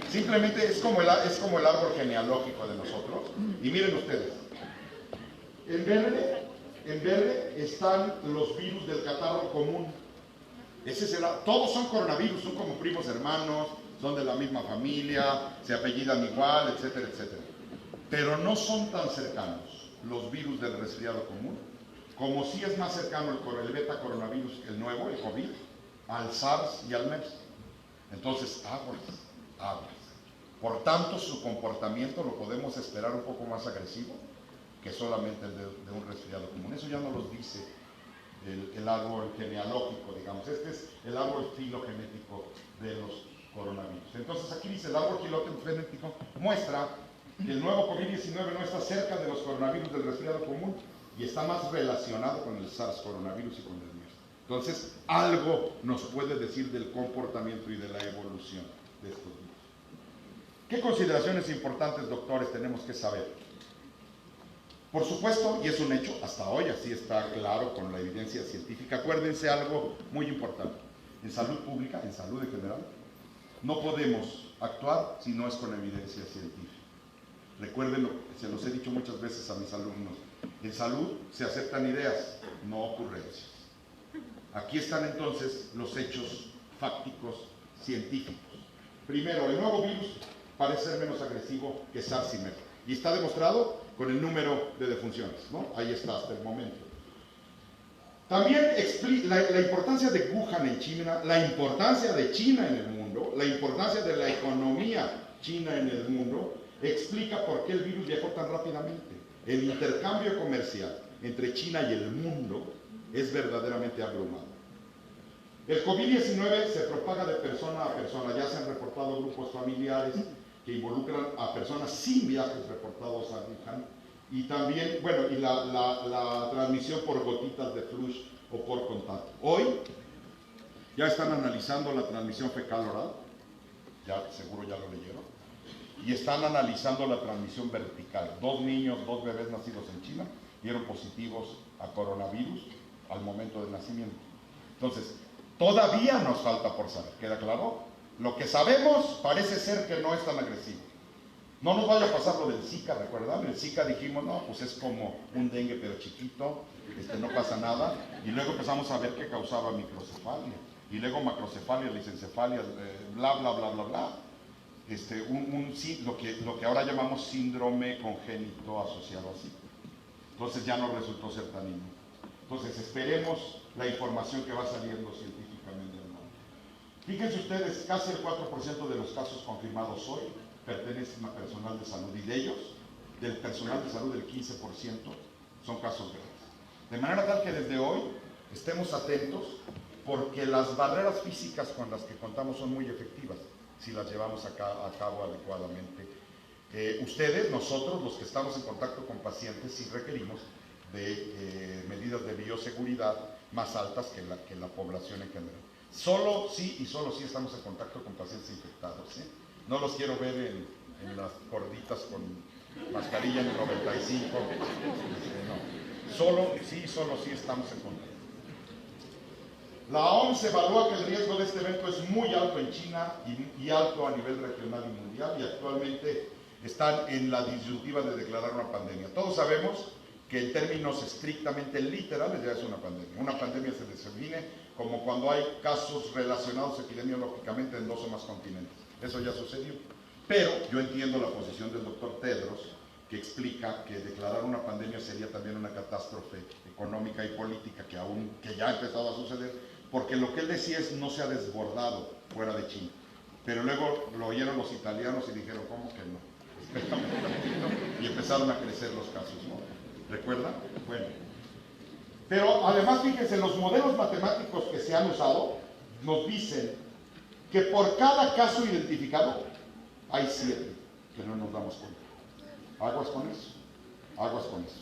Simplemente es como el árbol genealógico de nosotros. Y miren ustedes, en verde están los virus del catarro común. Todos son coronavirus, son como primos hermanos, son de la misma familia, se apellidan igual, etcétera, etcétera. Pero no son tan cercanos los virus del resfriado común, como sí es más cercano el beta coronavirus, el nuevo, el COVID, al SARS y al MERS. Entonces, aguas. Por tanto, su comportamiento lo podemos esperar un poco más agresivo que solamente el de un resfriado común. Eso ya no los dice el árbol genealógico, digamos. Este es el árbol filogenético de los coronavirus. Entonces, aquí dice, el árbol filogenético muestra que el nuevo COVID-19 no está cerca de los coronavirus del resfriado común y está más relacionado con el SARS coronavirus y con el MERS. Entonces, algo nos puede decir del comportamiento y de la evolución de estos virus. ¿Qué consideraciones importantes, doctores, tenemos que saber? Por supuesto, y es un hecho, hasta hoy así está claro con la evidencia científica, acuérdense algo muy importante. En salud pública, en salud en general, no podemos actuar si no es con evidencia científica. Recuérdenlo, se los he dicho muchas veces a mis alumnos. En salud se aceptan ideas, no ocurrencias. Aquí están entonces los hechos fácticos científicos. Primero, el nuevo virus parece ser menos agresivo que SARS-CoV. Y está demostrado con el número de defunciones, ¿no? Ahí está hasta el momento. También la importancia de Wuhan en China, la importancia de China en el mundo, la importancia de la economía china en el mundo, explica por qué el virus viajó tan rápidamente. El intercambio comercial entre China y el mundo es verdaderamente abrumador. El COVID-19 se propaga de persona a persona. Ya se han reportado grupos familiares que involucran a personas sin viajes reportados a Wuhan. Y también, bueno, y la transmisión por gotitas de flush o por contacto. Hoy ya están analizando la transmisión fecal-oral, ya seguro ya lo leyeron, y están analizando la transmisión vertical. 2 niños, 2 bebés nacidos en China dieron positivos a coronavirus al momento del nacimiento. Entonces, todavía nos falta por saber, ¿queda claro? Lo que sabemos parece ser que no es tan agresivo. No nos vaya a pasar lo del Zika, ¿recuerdan? El Zika dijimos, no, pues es como un dengue pero chiquito, no pasa nada. Y luego empezamos a ver que causaba microcefalia. Y luego macrocefalia, lisencefalia, bla, bla, bla, bla, bla. Lo que ahora llamamos síndrome congénito asociado así. Entonces ya no resultó ser tan inútil. Entonces esperemos la información que va saliendo científicamente. Fíjense ustedes, casi el 4% de los casos confirmados hoy pertenecen a personal de salud, y de ellos, del personal de salud, el 15% son casos graves. De manera tal que desde hoy estemos atentos, porque las barreras físicas con las que contamos son muy efectivas si las llevamos a cabo adecuadamente. Ustedes, nosotros, los que estamos en contacto con pacientes, sí requerimos de medidas de bioseguridad más altas que la población en general. Solo sí y solo sí estamos en contacto con pacientes infectados, ¿sí? No los quiero ver en las gorditas con mascarilla en el 95. No. Solo sí estamos en contacto. La OMS evalúa que el riesgo de este evento es muy alto en China y alto a nivel regional y mundial, y actualmente están en la disyuntiva de declarar una pandemia. Todos sabemos que en términos estrictamente literales ya es una pandemia. Una pandemia se define como cuando hay casos relacionados epidemiológicamente en 2 o más continentes. Eso ya sucedió. Pero yo entiendo la posición del doctor Tedros, que explica que declarar una pandemia sería también una catástrofe económica y política que ya ha empezado a suceder, porque lo que él decía es no se ha desbordado fuera de China. Pero luego lo oyeron los italianos y dijeron, ¿cómo que no? Espérame un tantito, y empezaron a crecer los casos, ¿no? ¿Recuerdan? Bueno. Pero además, fíjense, los modelos matemáticos que se han usado nos dicen que por cada caso identificado hay 7 que no nos damos cuenta. Aguas con eso, aguas con eso.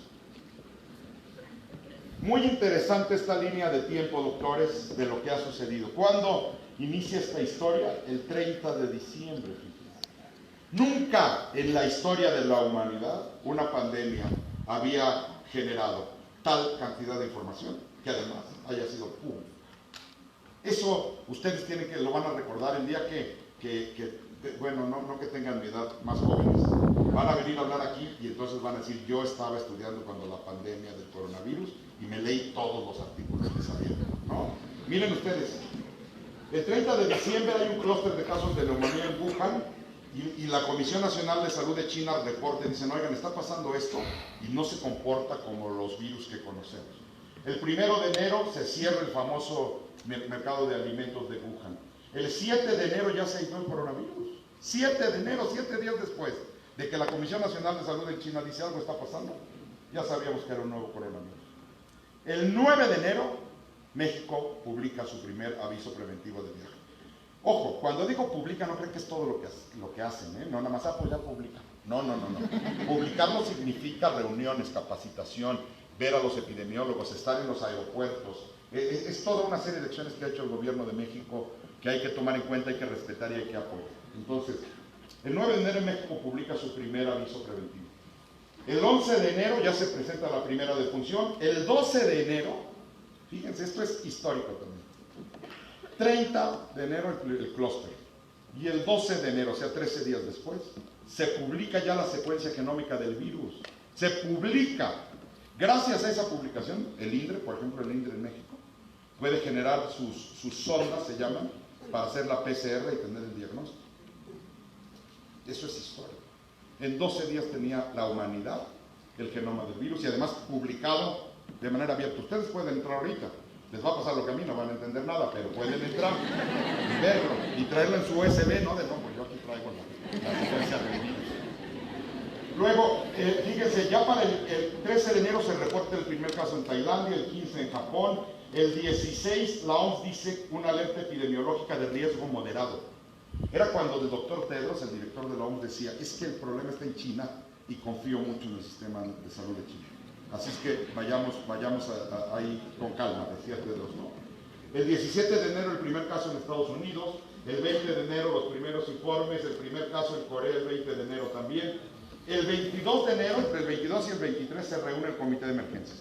Muy interesante esta línea de tiempo, doctores, de lo que ha sucedido. ¿Cuándo inicia esta historia? El 30 de diciembre, fíjense. Nunca en la historia de la humanidad una pandemia había generado tal cantidad de información que además haya sido pública. Eso ustedes lo van a recordar el día bueno, no que tengan mi edad, más jóvenes, van a venir a hablar aquí y entonces van a decir, yo estaba estudiando cuando la pandemia del coronavirus y me leí todos los artículos que salieron, ¿no? Miren ustedes, el 30 de diciembre hay un clúster de casos de neumonía en Wuhan y la Comisión Nacional de Salud de China reporta y dicen, oigan, está pasando esto y no se comporta como los virus que conocemos. El 1 de enero se cierra el famoso mercado de alimentos de Wuhan. El 7 de enero ya se aisló el coronavirus. 7 de enero, 7 días después de que la Comisión Nacional de Salud de China dice algo está pasando, ya sabíamos que era un nuevo coronavirus. El 9 de enero, México publica su primer aviso preventivo de viaje. Ojo, cuando digo publica, no creen que es todo lo que hacen, ¿eh? No, nada más, pues ya publica. No. Publicarlo significa reuniones, capacitación, ver a los epidemiólogos, estar en los aeropuertos. Es toda una serie de acciones que ha hecho el gobierno de México que hay que tomar en cuenta, hay que respetar y hay que apoyar. Entonces, el 9 de enero México publica su primer aviso preventivo. El 11 de enero ya se presenta la primera defunción. El 12 de enero, fíjense, esto es histórico también. 30 de enero el clúster. Y el 12 de enero, o sea, 13 días después, se publica ya la secuencia genómica del virus. Se publica. Gracias a esa publicación, el INDRE, por ejemplo, el INDRE en México, puede generar sus sondas, se llaman, para hacer la PCR y tener el diagnóstico. Eso es historia. En 12 días tenía la humanidad el genoma del virus y además publicado de manera abierta. Ustedes pueden entrar ahorita, les va a pasar lo que a mí, no van a entender nada, pero pueden entrar y verlo y traerlo en su USB, ¿no? De no, pues yo aquí traigo la secuencia del virus. Luego, fíjense, ya para el 13 de enero se reporta el primer caso en Tailandia, el 15 en Japón, el 16 la OMS dice una alerta epidemiológica de riesgo moderado. Era cuando el doctor Tedros, el director de la OMS, decía, es que el problema está en China y confío mucho en el sistema de salud de China. Así es que vayamos ahí con calma, decía Tedros, ¿no? El 17 de enero el primer caso en Estados Unidos, el 20 de enero los primeros informes, el primer caso en Corea el 20 de enero también. El 22 de enero, entre el 22 y el 23, se reúne el comité de emergencias.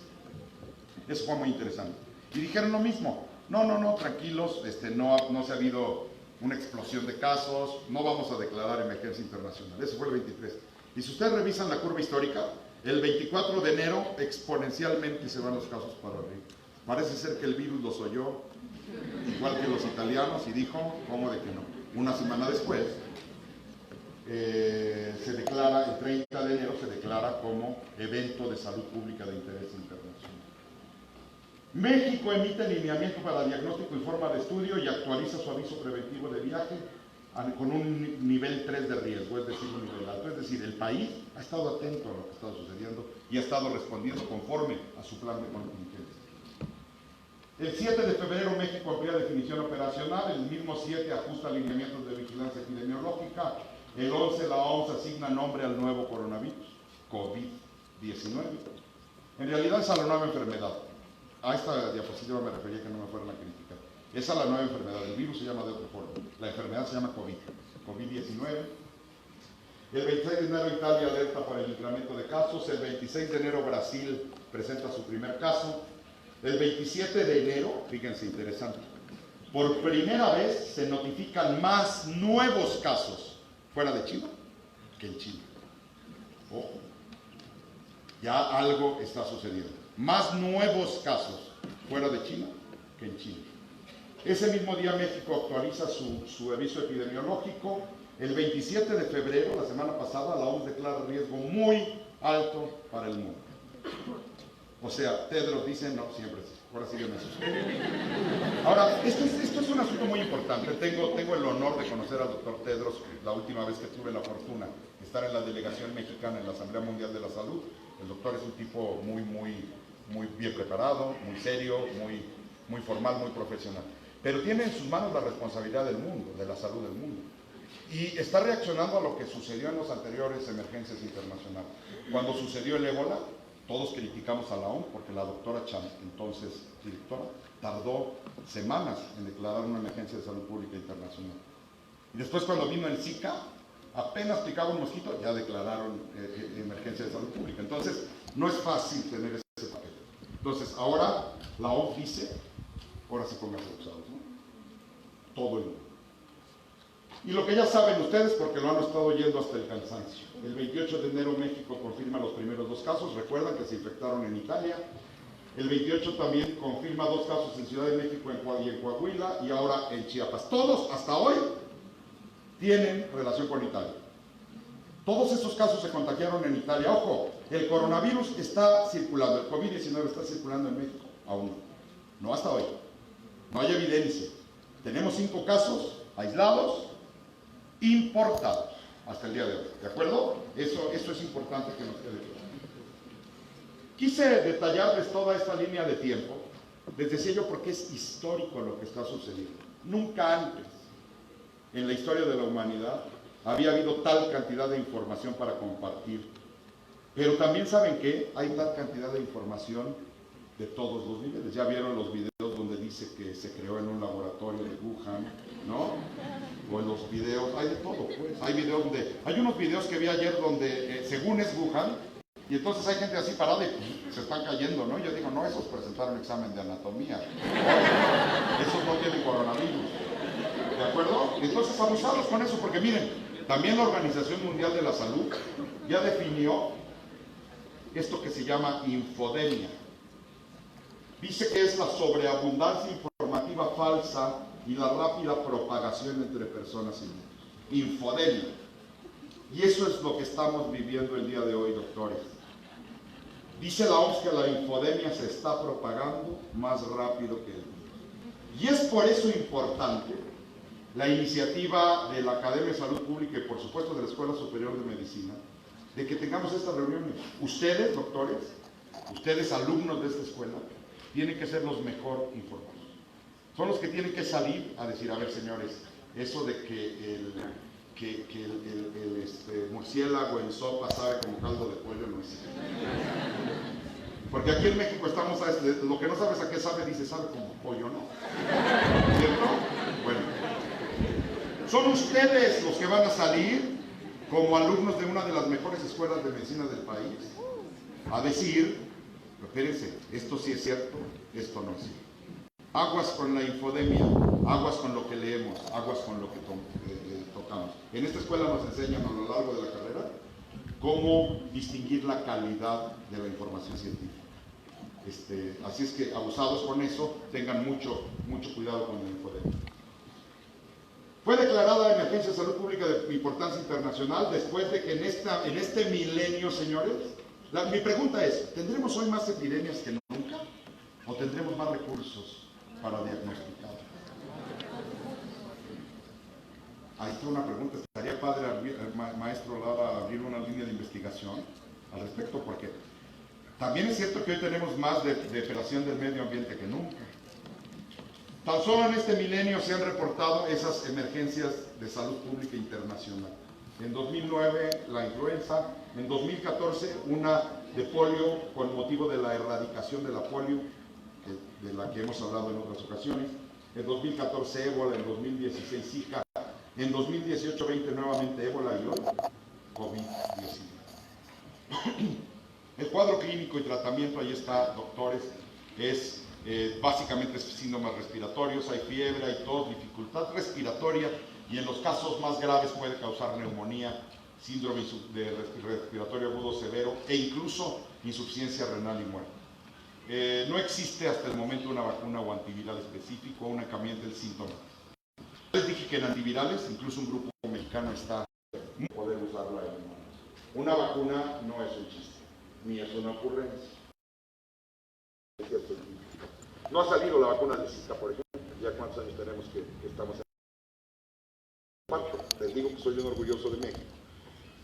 Eso fue muy interesante. Y dijeron lo mismo, no, tranquilos, no se ha habido una explosión de casos, no vamos a declarar emergencia internacional. Eso fue el 23. Y si ustedes revisan la curva histórica, el 24 de enero exponencialmente se van los casos para arriba. Parece ser que el virus los oyó, igual que los italianos, y dijo, ¿cómo de que no? Una semana después, se declara, el 30 de enero se declara como evento de salud pública de interés internacional. México emite lineamiento para diagnóstico y forma de estudio y actualiza su aviso preventivo de viaje con un nivel 3 de riesgo, es decir, un nivel alto. Es decir, el país ha estado atento a lo que está sucediendo y ha estado respondiendo conforme a su plan de contingencia. El 7 de febrero México amplía definición operacional, el mismo 7 ajusta lineamientos de vigilancia epidemiológica, el 11 la OMS asigna nombre al nuevo coronavirus, COVID-19. En realidad es a la nueva enfermedad. A esta diapositiva me refería que no me fueran a criticar. Esa es la nueva enfermedad, el virus se llama de otra forma. La enfermedad se llama COVID-19. El 26 de enero Italia alerta por el incremento de casos. El 26 de enero Brasil presenta su primer caso. El 27 de enero, fíjense, interesante, por primera vez se notifican más nuevos casos fuera de China que en China. Ojo, ya algo está sucediendo. Más nuevos casos fuera de China que en China. Ese mismo día México actualiza su aviso epidemiológico. El 27 de febrero, la semana pasada, la OMS declara riesgo muy alto para el mundo. O sea, Tedros dice, no, siempre sí. Ahora sí yo me asusté. Ahora, esto es un asunto muy importante. Tengo el honor de conocer al doctor Tedros, la última vez que tuve la fortuna de estar en la delegación mexicana en la Asamblea Mundial de la Salud. El doctor es un tipo muy bien preparado, muy serio, muy formal, muy profesional. Pero tiene en sus manos la responsabilidad del mundo, de la salud del mundo. Y está reaccionando a lo que sucedió en las anteriores emergencias internacionales. Cuando sucedió el ébola, todos criticamos a la OMS porque la doctora Chan, entonces directora, tardó semanas en declarar una emergencia de salud pública internacional. Y después cuando vino el Zika, apenas picaba un mosquito, ya declararon emergencia de salud pública. Entonces, no es fácil tener ese papel. Entonces, ahora la OMS dice, ahora sí pónganse usados, ¿no? Todo el mundo. Y lo que ya saben ustedes, porque lo han estado oyendo hasta el cansancio. El 28 de enero México confirma los primeros 2 casos, recuerdan que se infectaron en Italia. El 28 también confirma 2 casos en Ciudad de México y en Coahuila, y ahora en Chiapas. Todos, hasta hoy, tienen relación con Italia. Todos esos casos se contagiaron en Italia. Ojo, el coronavirus está circulando, el COVID-19 está circulando en México, aún no hasta hoy. No hay evidencia. Tenemos 5 casos aislados, importados hasta el día de hoy, ¿de acuerdo? Eso es importante que nos quede claro. Quise detallarles toda esta línea de tiempo, les decía yo porque es histórico lo que está sucediendo. Nunca antes en la historia de la humanidad había habido tal cantidad de información para compartir, pero también saben que hay tal cantidad de información de todos los niveles. Ya vieron los videos donde dice que se creó en un laboratorio de Wuhan, ¿no? O en los videos, hay de todo, pues. Hay unos videos que vi ayer donde, según es Wuhan, y entonces hay gente así parada y se están cayendo, ¿no? Yo digo, no, esos presentaron examen de anatomía. Esos no tienen coronavirus. ¿De acuerdo? Entonces, abusados con eso, porque miren, también la Organización Mundial de la Salud ya definió esto que se llama infodemia. Dice que es la sobreabundancia informativa falsa y la rápida propagación entre personas y grupos. Infodemia. Y eso es lo que estamos viviendo el día de hoy, doctores. Dice la OMS que la infodemia se está propagando más rápido que el virus. Y es por eso importante la iniciativa de la Academia de Salud Pública y por supuesto de la Escuela Superior de Medicina, de que tengamos estas reuniones. Ustedes, doctores, ustedes alumnos de esta escuela, tienen que ser los mejor informados. Son los que tienen que salir a decir, a ver señores, eso de que el murciélago en sopa sabe como caldo de pollo no es cierto. Porque aquí en México estamos a lo que no sabes a qué sabe, dice sabe como pollo, ¿no? ¿Cierto? Bueno, son ustedes los que van a salir como alumnos de una de las mejores escuelas de medicina del país a decir, espérense, esto sí es cierto, esto no es cierto. Aguas con la infodemia, aguas con lo que leemos, aguas con lo que tocamos. En esta escuela nos enseñan a lo largo de la carrera cómo distinguir la calidad de la información científica. Así es que abusados con eso, tengan mucho cuidado con la infodemia. Fue declarada emergencia de salud pública de importancia internacional después de que en este milenio, señores, mi pregunta es, ¿tendremos hoy más epidemias que nunca? ¿O tendremos más recursos para diagnosticar? Ahí está una pregunta. Estaría padre, maestro Lara, abrir una línea de investigación al respecto, porque también es cierto que hoy tenemos más depredación del medio ambiente que nunca. Tan solo en este milenio se han reportado esas emergencias de salud pública internacional. En 2009 la influenza, en 2014 una de polio con motivo de la erradicación de la polio, de la que hemos hablado en otras ocasiones, en 2014 ébola, en 2016 Zika, en 2018-20 nuevamente ébola y hoy COVID-19. El cuadro clínico y tratamiento, ahí está, doctores, es básicamente síntomas respiratorios, hay fiebre, hay tos, dificultad respiratoria y en los casos más graves puede causar neumonía, síndrome de respiratorio agudo severo e incluso insuficiencia renal y muerte. No existe hasta el momento una vacuna o antiviral específico o una cambiante del síntoma. Les dije que en antivirales, incluso un grupo mexicano está poder usarla en humanos. Una vacuna no es un chiste, ni es una ocurrencia. No ha salido la vacuna de Zika, por ejemplo. Ya cuántos años tenemos que estamos en les digo que soy un orgulloso de México.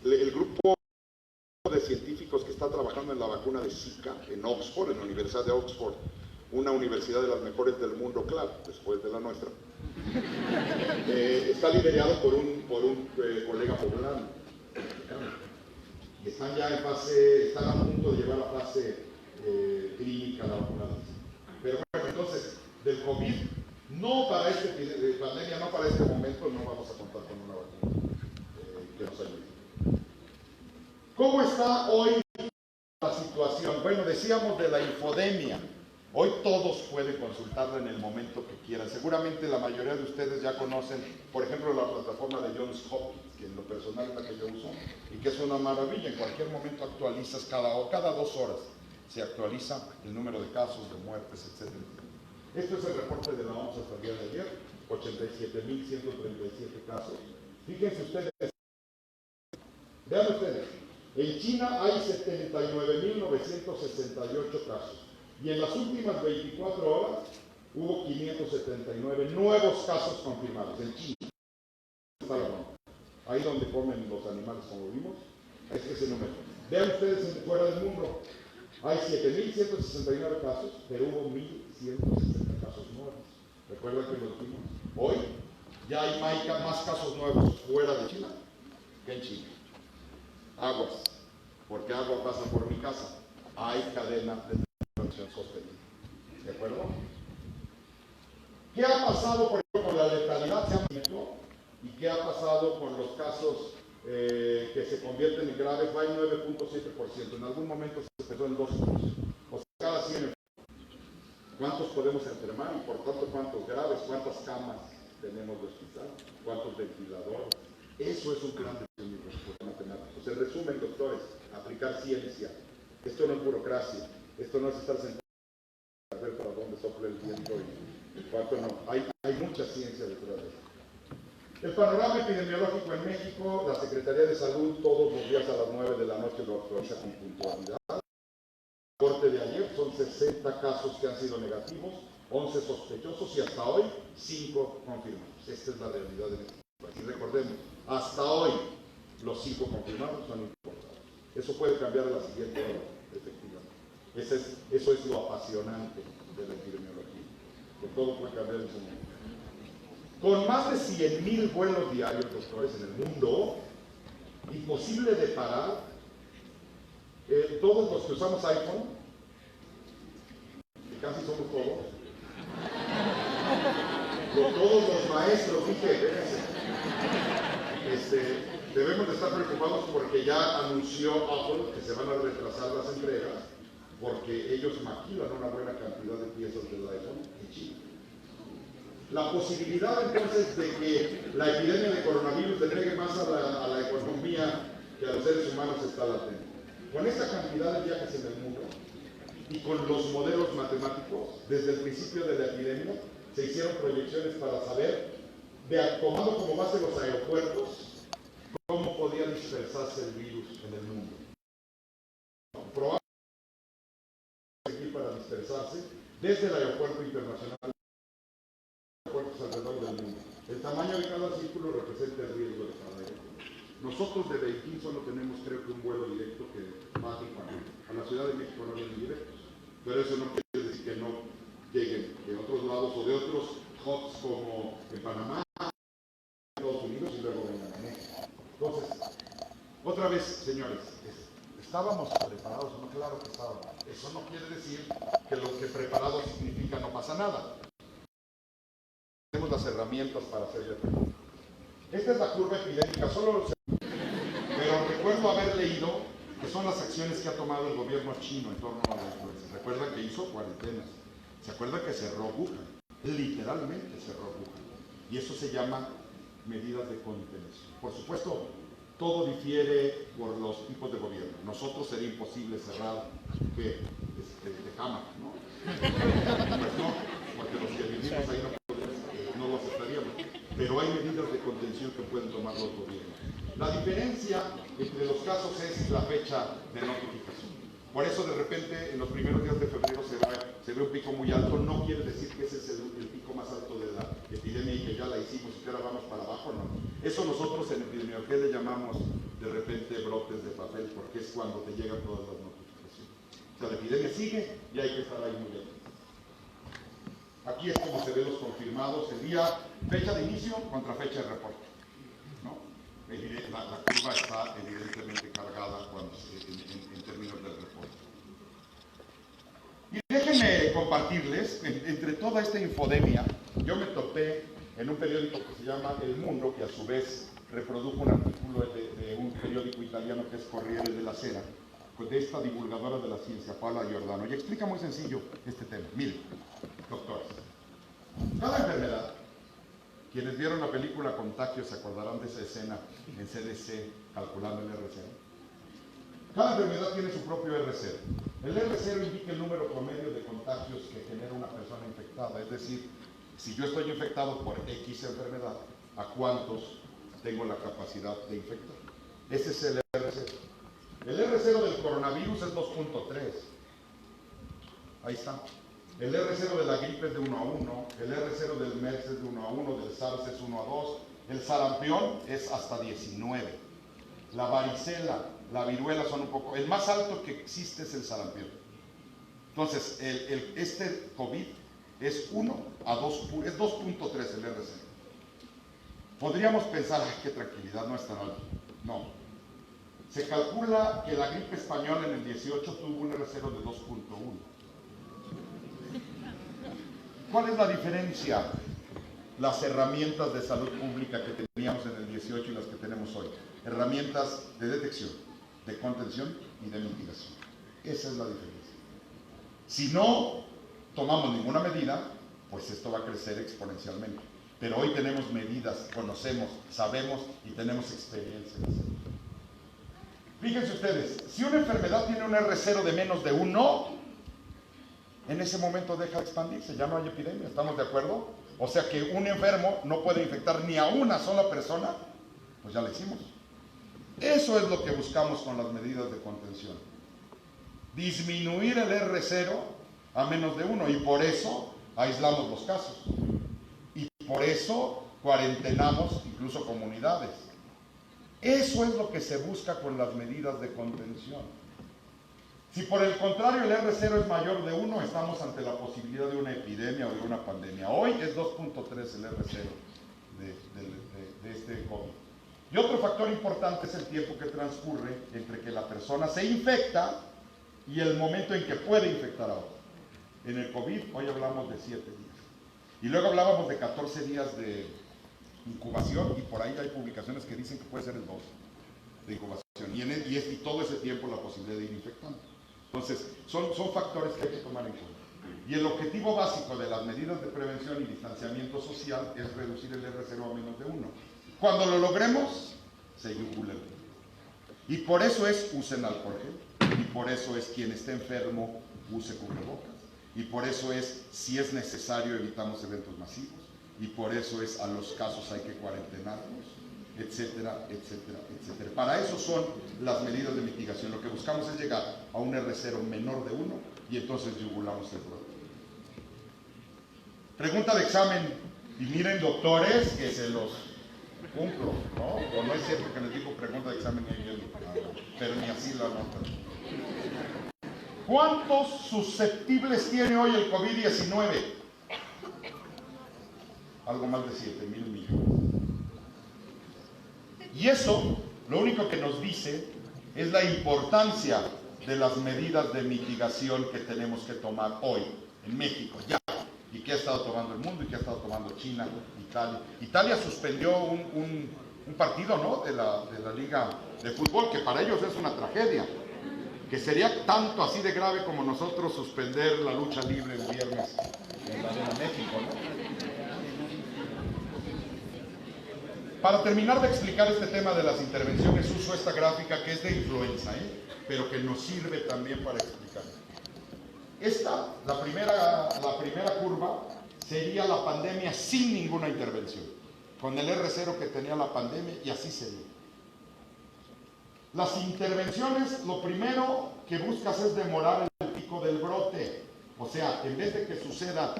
El grupo de científicos que está trabajando en la vacuna de Zika en Oxford, en la Universidad de Oxford, una universidad de las mejores del mundo, claro, después de la nuestra, está liderado por un colega poblano. Y están ya en fase, están a punto de llevar a fase clínica la vacuna de Zika. Pero bueno, entonces, del COVID, no para pandemia, no para este momento, no vamos a contar con una vacuna que nos ayude. ¿Cómo está hoy la situación? Bueno, decíamos de la infodemia. Hoy todos pueden consultarla en el momento que quieran. Seguramente la mayoría de ustedes ya conocen, por ejemplo, la plataforma de Johns Hopkins, que en lo personal es la que yo uso, y que es una maravilla. En cualquier momento actualizas, cada 2 horas se actualiza el número de casos, de muertes, etc. Esto es el reporte de la OMS hasta el día de ayer, 87.137 casos. Fíjense ustedes, vean ustedes, en China hay 79.968 casos y en las últimas 24 horas hubo 579 nuevos casos confirmados en China. Ahí donde comen los animales, como vimos, es ese número. Vean ustedes fuera del mundo, hay 7.169 casos, pero hubo 1.160 casos nuevos. ¿Recuerdan que lo dijimos? Hoy ya hay más casos nuevos fuera de China que en China. Aguas, porque agua pasa por mi casa. Hay cadena de transmisión sostenible. ¿De acuerdo? ¿Qué ha pasado, por ejemplo, con la letalidad? ¿Se ha visto? ¿Y qué ha pasado con los casos que se convierten en graves? Va en 9.7%. En algún momento se empezó en 2%. O sea, cada 100. ¿Cuántos podemos enfermar? Y por tanto, ¿cuántos graves? ¿Cuántas camas tenemos de hospital? ¿Cuántos ventiladores? Eso es un gran desafío matemático. En resumen, doctores, aplicar ciencia. Esto no es burocracia. Esto no es estar sentado a ver para dónde sopla el viento y cuánto no. Hay mucha ciencia detrás de esto. El panorama epidemiológico en México, la Secretaría de Salud todos los días a las 9 de la noche lo actualiza con puntualidad. El reporte de ayer son 60 casos que han sido negativos, 11 sospechosos y hasta hoy 5 confirmados. Esta es la realidad de México. Y recordemos, hasta hoy los 5 confirmados son importados. Eso puede cambiar a la siguiente hora, efectivamente. Eso es lo apasionante de la epidemiología, que todo puede cambiar en su momento. Con más de 100,000 vuelos diarios, doctores, en el mundo, imposible de parar. Todos los que usamos iPhone, que casi somos todos los maestros, debemos de estar preocupados porque ya anunció Apple que se van a retrasar las entregas porque ellos maquilan una buena cantidad de piezas del iPhone en China. La posibilidad entonces de que la epidemia de coronavirus le pegue más a la economía que a los seres humanos está latente. Con esta cantidad de viajes en el mundo y con los modelos matemáticos, desde el principio de la epidemia se hicieron proyecciones para saber, tomando como base los aeropuertos, cómo podía dispersarse el virus en el mundo. Probablemente para dispersarse desde el aeropuerto internacional alrededor del mundo. El tamaño de cada círculo representa el riesgo de cada aeropuerto. Nosotros de Beijing solo tenemos, creo que un vuelo directo que va a Tijuana. A la Ciudad de México no vienen directos, pero eso no quiere decir que no lleguen de otros lados o de otros hubs como en Panamá, Estados Unidos y luego vengan a México. Entonces, otra vez, señores, ¿estábamos preparados o no? Claro que estábamos. Eso no quiere decir que lo que preparado significa no pasa nada. Tenemos las herramientas para hacerlo. Esta es la curva epidémica, pero recuerdo haber leído que son las acciones que ha tomado el gobierno chino en torno a la influenza. ¿Recuerdan que hizo cuarentenas? ¿Se acuerdan que cerró Wuhan? Literalmente cerró Wuhan. Y eso se llama medidas de contención. Por supuesto, todo difiere por los tipos de gobierno. Nosotros sería imposible cerrar de cama, ¿no? Pues no, porque los que vivimos ahí no lo aceptaríamos. Pero hay medidas de contención que pueden tomar los gobiernos. La diferencia entre los casos es la fecha de notificación. Por eso de repente en los primeros días de febrero se ve un pico muy alto. No quiere decir que ese es el pico más alto de la epidemia y que ya la hicimos y que ahora vamos para abajo, no. Eso nosotros en epidemiología le llamamos de repente brotes de papel, porque es cuando te llegan todas las notificaciones. O sea, la epidemia sigue y hay que estar ahí muy bien. Aquí es como se ven los confirmados, el día, fecha de inicio contra fecha de reporte, ¿no? La curva está evidentemente cargada en términos del reporte. Y déjenme compartirles, entre toda esta infodemia, yo me topé en un periódico que se llama El Mundo, que a su vez reprodujo un artículo de un periódico italiano que es Corriere della Sera, de esta divulgadora de la ciencia, Paola Giordano, y explica muy sencillo este tema. Miren, doctores, cada enfermedad, quienes vieron la película Contagio se acordarán de esa escena en CDC calculando el R0. Cada enfermedad tiene su propio R0. El R0 indica el número promedio de contagios que genera una persona infectada, es decir, si yo estoy infectado por X enfermedad, ¿a cuántos tengo la capacidad de infectar? Ese es el R0. El R0 del coronavirus es 2.3. Ahí está. El R0 de la gripe es de 1 a 1, el R0 del MERS es de 1 a 1, del SARS es 1 a 2, el sarampión es hasta 19. La varicela, la viruela son un poco... El más alto que existe es el sarampión. Entonces, este COVID es 1 a 2, es 2.3 el R0. Podríamos pensar, ay, qué tranquilidad, no es tan alto. No. Se calcula que la gripe española en el 18 tuvo un R0 de 2.1. ¿Cuál es la diferencia? Las herramientas de salud pública que teníamos en el 18 y las que tenemos hoy. Herramientas de detección, de contención y de mitigación. Esa es la diferencia. Si no tomamos ninguna medida, pues esto va a crecer exponencialmente. Pero hoy tenemos medidas, conocemos, sabemos y tenemos experiencia en hacerlo. Fíjense ustedes, si una enfermedad tiene un R0 de menos de 1, en ese momento deja de expandirse, ya no hay epidemia, ¿estamos de acuerdo? O sea que un enfermo no puede infectar ni a una sola persona, pues ya lo hicimos. Eso es lo que buscamos con las medidas de contención. Disminuir el R0 a menos de 1, y por eso aislamos los casos. Y por eso cuarentenamos incluso comunidades. Eso es lo que se busca con las medidas de contención. Si por el contrario el R0 es mayor de 1, estamos ante la posibilidad de una epidemia o de una pandemia. Hoy es 2.3 el R0 de este COVID. Y otro factor importante es el tiempo que transcurre entre que la persona se infecta y el momento en que puede infectar a otro. En el COVID hoy hablamos de 7 días. Y luego hablábamos de 14 días de incubación, y por ahí hay publicaciones que dicen que puede ser el 2 de incubación. Y todo ese tiempo la posibilidad de ir infectando. Entonces, son factores que hay que tomar en cuenta. Y el objetivo básico de las medidas de prevención y distanciamiento social es reducir el R0 a menos de 1. Cuando lo logremos, se yugula el virus. Y por eso es usen alcohol gel, y por eso es quien esté enfermo use cubrebocas, y por eso es, si es necesario, evitamos eventos masivos, y por eso es, a los casos hay que cuarentenarlos, etcétera, etcétera, etcétera. Para eso son las medidas de mitigación. Lo que buscamos es llegar a un R0 menor de 1 y entonces yugulamos el brote. Pregunta de examen, y miren, doctores, que se los cumplo, ¿no? O no es cierto que les digo pregunta de examen, pero ni así la nota. ¿Cuántos susceptibles tiene hoy el COVID-19? Algo más de 7,000 millones. Y eso, lo único que nos dice es la importancia de las medidas de mitigación que tenemos que tomar hoy en México, ya, y que ha estado tomando el mundo y que ha estado tomando China, Italia. Italia suspendió un partido, ¿no?, de la Liga de Fútbol, que para ellos es una tragedia, que sería tanto así de grave como nosotros suspender la lucha libre el viernes en la Arena México, ¿no? Para terminar de explicar este tema de las intervenciones, uso esta gráfica que es de influenza, pero que nos sirve también para explicar. Esta, la primera curva, sería la pandemia sin ninguna intervención, con el R0 que tenía la pandemia, y así sería. Las intervenciones, lo primero que buscas es demorar el pico del brote. O sea, en vez de que suceda,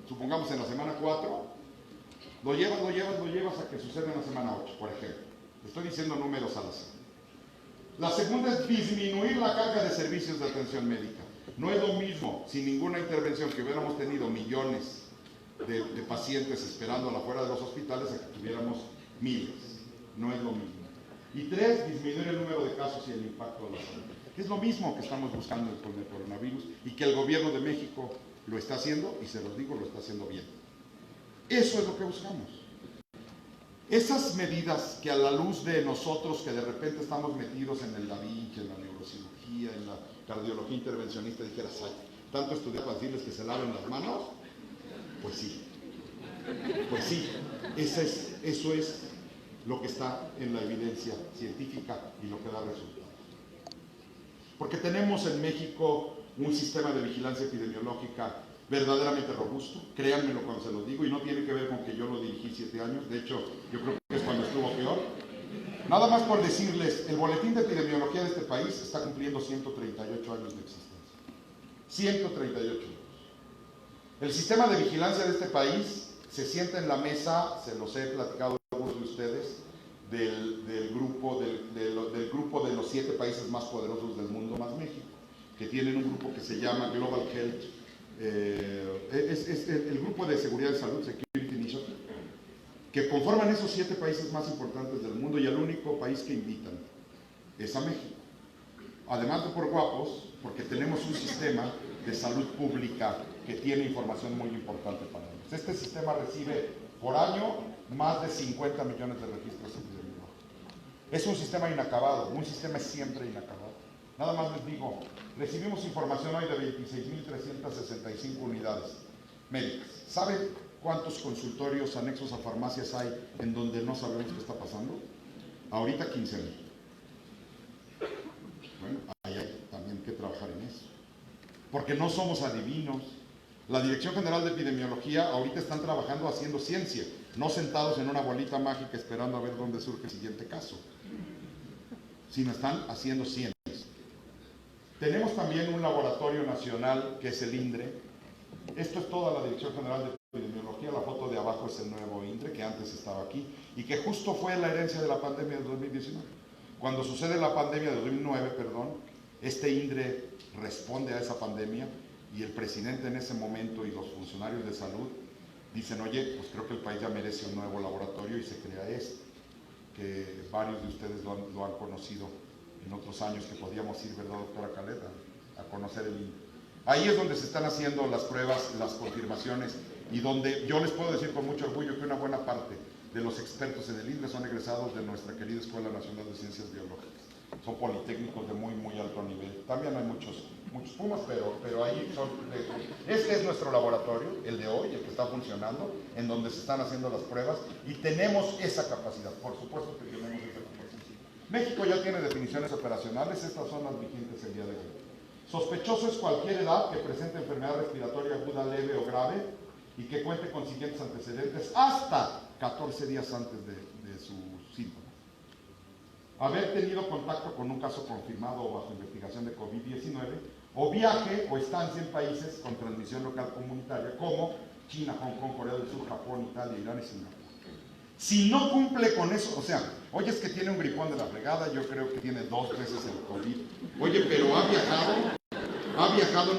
supongamos en la semana 4, lo llevas a que suceda en la semana 8, por ejemplo. Estoy diciendo números al azar. La segunda es disminuir la carga de servicios de atención médica. No es lo mismo, sin ninguna intervención, que hubiéramos tenido millones de pacientes esperando afuera de los hospitales, a que tuviéramos miles. No es lo mismo. Y 3, disminuir el número de casos y el impacto de la salud. Es lo mismo que estamos buscando con el coronavirus, y que el gobierno de México lo está haciendo, y se los digo, lo está haciendo bien. Eso es lo que buscamos. Esas medidas que, a la luz de nosotros que de repente estamos metidos en el Da Vinci, en la neurocirugía, en la cardiología intervencionista, dijeras, ay, tanto estudiar para decirles que se laven las manos, pues sí, eso es lo que está en la evidencia científica y lo que da resultados. Porque tenemos en México un sistema de vigilancia epidemiológica verdaderamente robusto, créanmelo cuando se los digo, y no tiene que ver con que yo lo dirigí 7 años, de hecho, yo creo que es cuando estuvo peor. Nada más por decirles, el boletín de epidemiología de este país está cumpliendo 138 años de existencia. 138 años. El sistema de vigilancia de este país se sienta en la mesa, se los he platicado a algunos de ustedes, del grupo de los 7 países más poderosos del mundo, más México, que tienen un grupo que se llama Global Health, es el grupo de seguridad de salud, Security Initiative, que conforman esos 7 países más importantes del mundo, y el único país que invitan es a México. Además de por guapos, porque tenemos un sistema de salud pública que tiene información muy importante para ellos. Este sistema recibe por año más de 50 millones de registros epidemiológicos. Es un sistema inacabado, un sistema es siempre inacabado. Nada más les digo, recibimos información hoy de 26.365 unidades médicas. ¿Saben cuántos consultorios anexos a farmacias hay en donde no sabemos qué está pasando? Ahorita 15,000. Bueno, ahí hay también que trabajar en eso. Porque no somos adivinos, La Dirección General de Epidemiología ahorita están trabajando haciendo ciencia, no sentados en una bolita mágica esperando a ver dónde surge el siguiente caso, sino están haciendo ciencia. Tenemos también un laboratorio nacional que es el INDRE. Esto es toda la Dirección General de Epidemiología. La foto de abajo es el nuevo INDRE, que antes estaba aquí, y que justo fue la herencia de la pandemia de 2019. Cuando sucede la pandemia de 2009, este INDRE responde a esa pandemia, y el presidente en ese momento y los funcionarios de salud dicen, oye, pues creo que el país ya merece un nuevo laboratorio, y se crea este, que varios de ustedes lo han conocido en otros años, que podíamos ir, ¿verdad, doctora Caleta?, a conocer el INDRE. Ahí es donde se están haciendo las pruebas, las confirmaciones, y donde yo les puedo decir con mucho orgullo que una buena parte de los expertos en el INDRE son egresados de nuestra querida Escuela Nacional de Ciencias Biológicas. Son politécnicos de muy, muy alto nivel. También hay muchos Pumas, pero ahí son... Este es nuestro laboratorio, el de hoy, el que está funcionando, en donde se están haciendo las pruebas, y tenemos esa capacidad, por supuesto que tenemos esa capacidad. México ya tiene definiciones operacionales, estas son las vigentes el día de hoy. Sospechoso es cualquier edad que presente enfermedad respiratoria aguda, leve o grave, y que cuente con siguientes antecedentes hasta 14 días antes de su síntoma. Haber tenido contacto con un caso confirmado o bajo investigación de COVID-19, o viaje o estancia en países con transmisión local comunitaria como China, Hong Kong, Corea del Sur, Japón, Italia, Irán y Singapur. Si no cumple con eso, o sea, oye, es que tiene un gripón de la fregada, yo creo que tiene 2 veces el COVID. Oye, pero ¿ha viajado,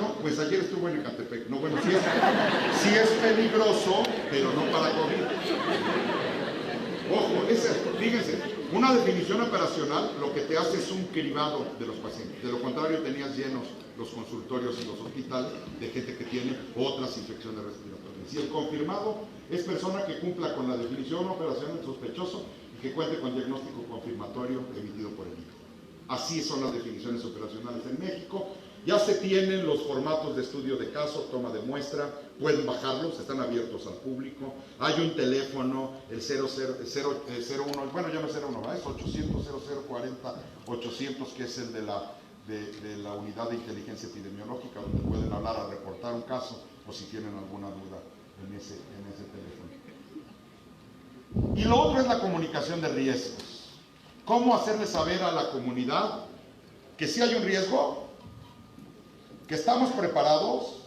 no? Pues ayer estuvo en Ecatepec. No, bueno, sí es peligroso, pero no para COVID. Ojo, fíjense, una definición operacional lo que te hace es un cribado de los pacientes. De lo contrario, tenías llenos los consultorios y los hospitales de gente que tiene otras infecciones respiratorias. Y el confirmado es persona que cumpla con la definición operacional del sospechoso y que cuente con diagnóstico confirmatorio emitido por el INDRE. Así son las definiciones operacionales en México. Ya se tienen los formatos de estudio de caso, toma de muestra, pueden bajarlos, están abiertos al público. Hay un teléfono, el 01, bueno, ya no es 01, es 800-0040-800, que es el de la unidad de inteligencia epidemiológica, donde pueden hablar a reportar un caso o si tienen alguna duda en ese teléfono. Y lo otro es la comunicación de riesgos. ¿Cómo hacerle saber a la comunidad que sí hay un riesgo, que estamos preparados,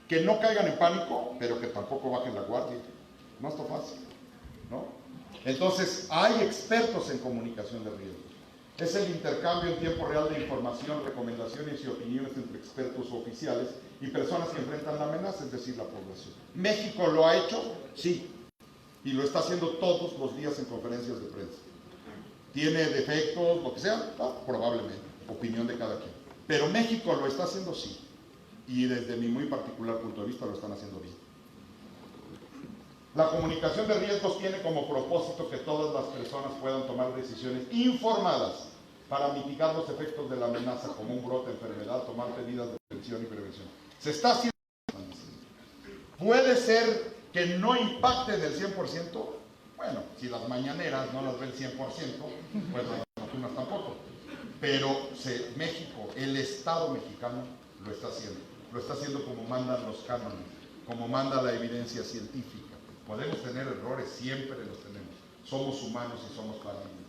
que no caigan en pánico, pero que tampoco bajen la guardia? No está fácil, ¿no? Entonces, hay expertos en comunicación de riesgos. Es el intercambio en tiempo real de información, recomendaciones y opiniones entre expertos oficiales y personas que enfrentan la amenaza, es decir, la población. ¿México lo ha hecho? Sí. Y lo está haciendo todos los días en conferencias de prensa. ¿Tiene defectos, lo que sea? Probablemente. Opinión de cada quien. Pero México lo está haciendo, sí. Y desde mi muy particular punto de vista lo están haciendo bien. La comunicación de riesgos tiene como propósito que todas las personas puedan tomar decisiones informadas para mitigar los efectos de la amenaza, como un brote, enfermedad, tomar medidas de prevención y prevención. Se está haciendo. ¿Puede ser que no impacte del 100%? Bueno, si las mañaneras no las ve el 100%, pues las nocturnas tampoco. Pero México, el Estado mexicano, lo está haciendo. Lo está haciendo como mandan los cánones, como manda la evidencia científica. Podemos tener errores, siempre los tenemos. Somos humanos y somos paradigmas.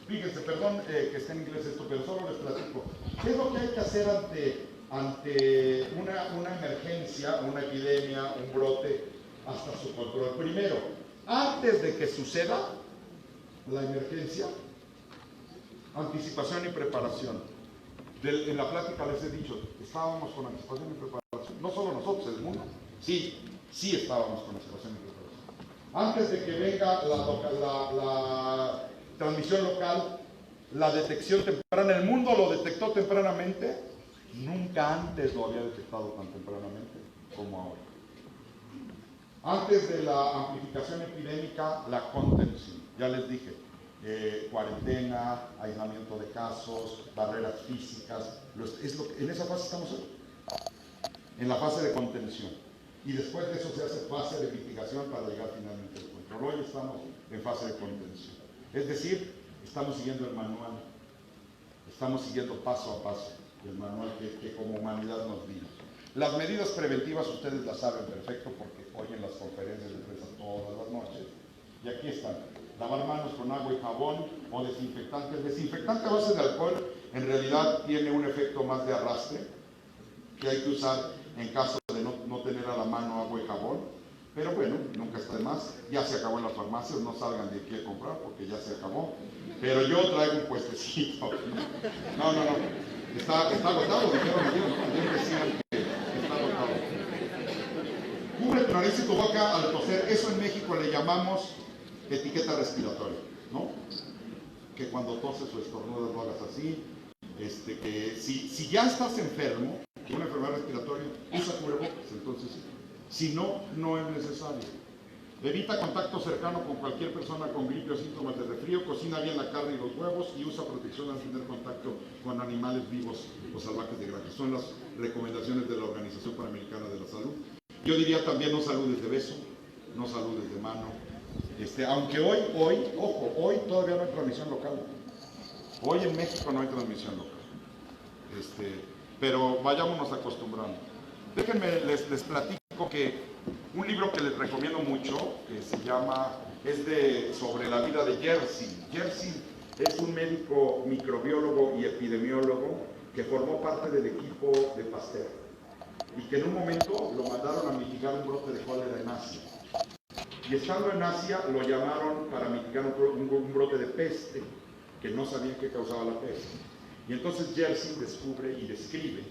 Fíjense, perdón que esté en inglés esto, pero solo les platico. ¿Qué es lo que hay que hacer ante una emergencia, una epidemia, un brote, hasta su control? Primero, antes de que suceda la emergencia, anticipación y preparación. En la plática les he dicho, estábamos con anticipación y preparación. No solo nosotros, el mundo. Sí estábamos con anticipación y preparación. Antes de que venga la transmisión local, la detección temprana, el mundo lo detectó tempranamente. Nunca antes lo había detectado tan tempranamente como ahora. Antes de la amplificación epidémica, la contención. Ya les dije, cuarentena, aislamiento de casos, barreras físicas. En esa fase estamos hoy, en la fase de contención. Y después de eso se hace fase de mitigación para llegar finalmente al control. Hoy estamos en fase de contención. Es decir, estamos siguiendo el manual, estamos siguiendo paso a paso el manual que como humanidad nos dimos. Las medidas preventivas ustedes las saben perfecto porque oyen las conferencias de prensa todas las noches. Y aquí están. Lavar manos con agua y jabón o desinfectante. El desinfectante a base de alcohol en realidad tiene un efecto más de arrastre que hay que usar en caso de no tener a la mano agua y jabón. Pero bueno, nunca está de más. Ya se acabó en las farmacias, no salgan de aquí a comprar porque ya se acabó. Pero yo traigo un puestecito. No. Está agotado, dijeron ayer decían que está agotado. Cubre tu nariz y tu boca al toser. Eso en México le llamamos etiqueta respiratoria, ¿no? Que cuando toses o estornudas lo hagas así. Que si ya estás enfermo de una enfermedad respiratoria, usa cubrebocas. Entonces, si no, no es necesario. Evita contacto cercano con cualquier persona con gripe o síntomas de resfrío, cocina bien la carne y los huevos y usa protección al tener contacto con animales vivos o salvajes de granja. Son las recomendaciones de la Organización Panamericana de la Salud. Yo diría también no saludes de beso, no saludes de mano. Aunque hoy todavía no hay transmisión local. Hoy en México no hay transmisión local. Pero vayámonos acostumbrando. Déjenme, les platico que un libro que les recomiendo mucho, que se llama, sobre la vida de Yersin. Yersin es un médico microbiólogo y epidemiólogo que formó parte del equipo de Pasteur y que en un momento lo mandaron a mitigar un brote de cólera en Asia. Y estando en Asia lo llamaron para mitigar un brote de peste, que no sabían qué causaba la peste. Y entonces Yersin descubre y describe,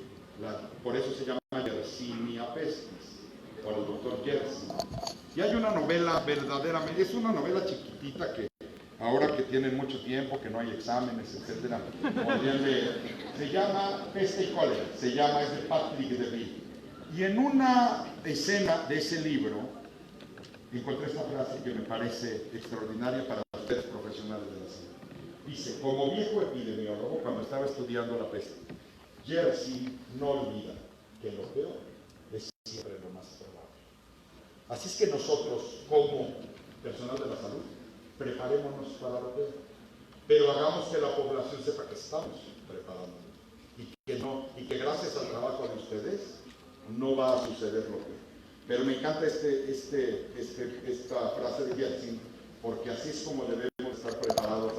por eso se llama Yersinia pestis, por el doctor Yersin. Y hay una novela verdaderamente, es una novela chiquitita que ahora que tienen mucho tiempo, que no hay exámenes, etcétera, podrían leer. Se llama Peste y Cólera, es de Patrick Deville. Y en una escena de ese libro encontré esta frase que me parece extraordinaria para ustedes profesionales de la salud. Dice, como viejo epidemiólogo, cuando estaba estudiando la peste, Yersin no olvida que lo peor es siempre lo más probable. Así es que nosotros, como personal de la salud, preparémonos para lo peor, pero hagamos que la población sepa que estamos preparándonos y que gracias al trabajo de ustedes no va a suceder lo peor. Pero me encanta esta frase de Yersin, porque así es como debemos estar preparados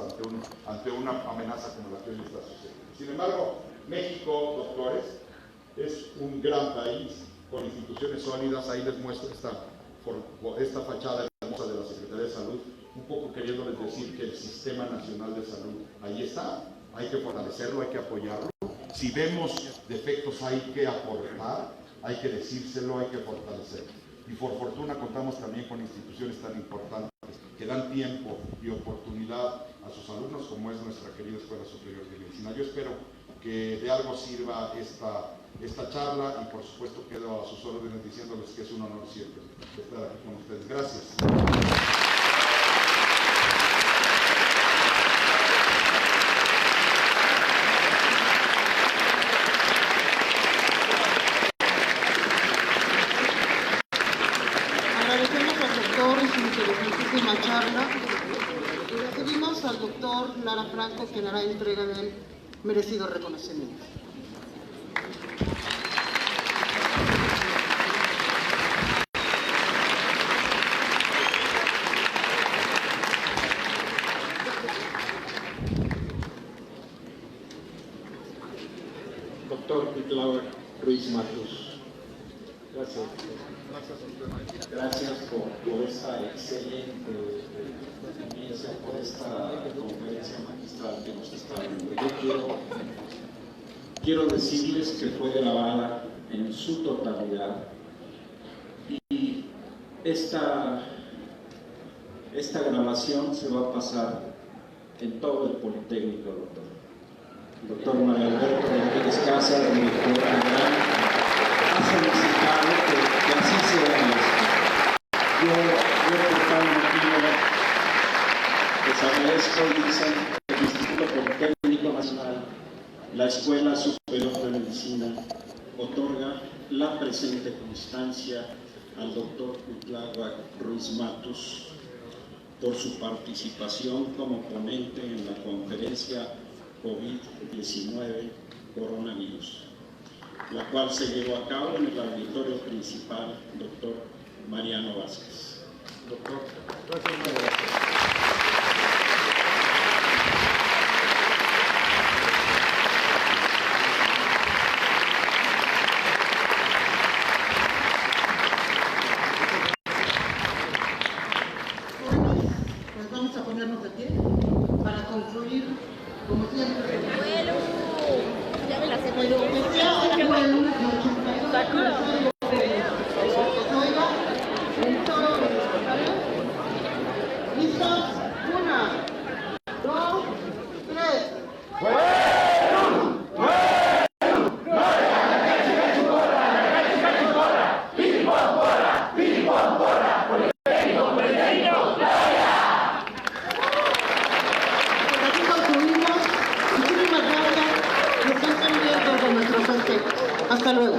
ante una amenaza como la que hoy está sucediendo. Sin embargo, México, doctores, es un gran país con instituciones sólidas. Ahí les muestro esta fachada hermosa de la Secretaría de Salud, un poco queriéndoles decir que el Sistema Nacional de Salud ahí está, hay que fortalecerlo, hay que apoyarlo. Si vemos defectos hay que aportar, hay que decírselo, hay que fortalecerlo. Y por fortuna contamos también con instituciones tan importantes que dan tiempo y oportunidad a sus alumnos, como es nuestra querida Escuela Superior de Medicina. Yo espero que de algo sirva esta charla y por supuesto quedo a sus órdenes diciéndoles que es un honor siempre estar aquí con ustedes. Gracias. Interesantísima charla. Pedimos al doctor Lara Franco quien hará entrega del merecido reconocimiento. Doctor Cuitláhuac Ruiz Matus. Gracias. Gracias por esta excelente experiencia, por esta conferencia magistral que nos está dando. Yo quiero decirles que fue grabada en su totalidad y esta grabación se va a pasar en todo el Politécnico, doctor. El doctor Mario Alberto Rodríguez Casas, director general, ha solicitado que así sea esto. Yo por tal motivo les agradezco y dicen el Instituto Politécnico Nacional, la Escuela Superior de Medicina, otorga la presente constancia al doctor Cuitláhuac Ruiz Matus por su participación como ponente en la conferencia COVID-19 Coronavirus. la cual se llevó a cabo en el auditorio principal, doctor Mariano Vázquez. Doctor, pues vamos a ponernos de pie para concluir, como siempre. Ya me la sé. El especial de vuelo de 82 aniversario de Oiga, el toro de los Cortales. ¿Listos? 1, 2, 3. Así concluimos. Muchísimas gracias. Que estén pendientes de nuestros festejos. Hasta luego.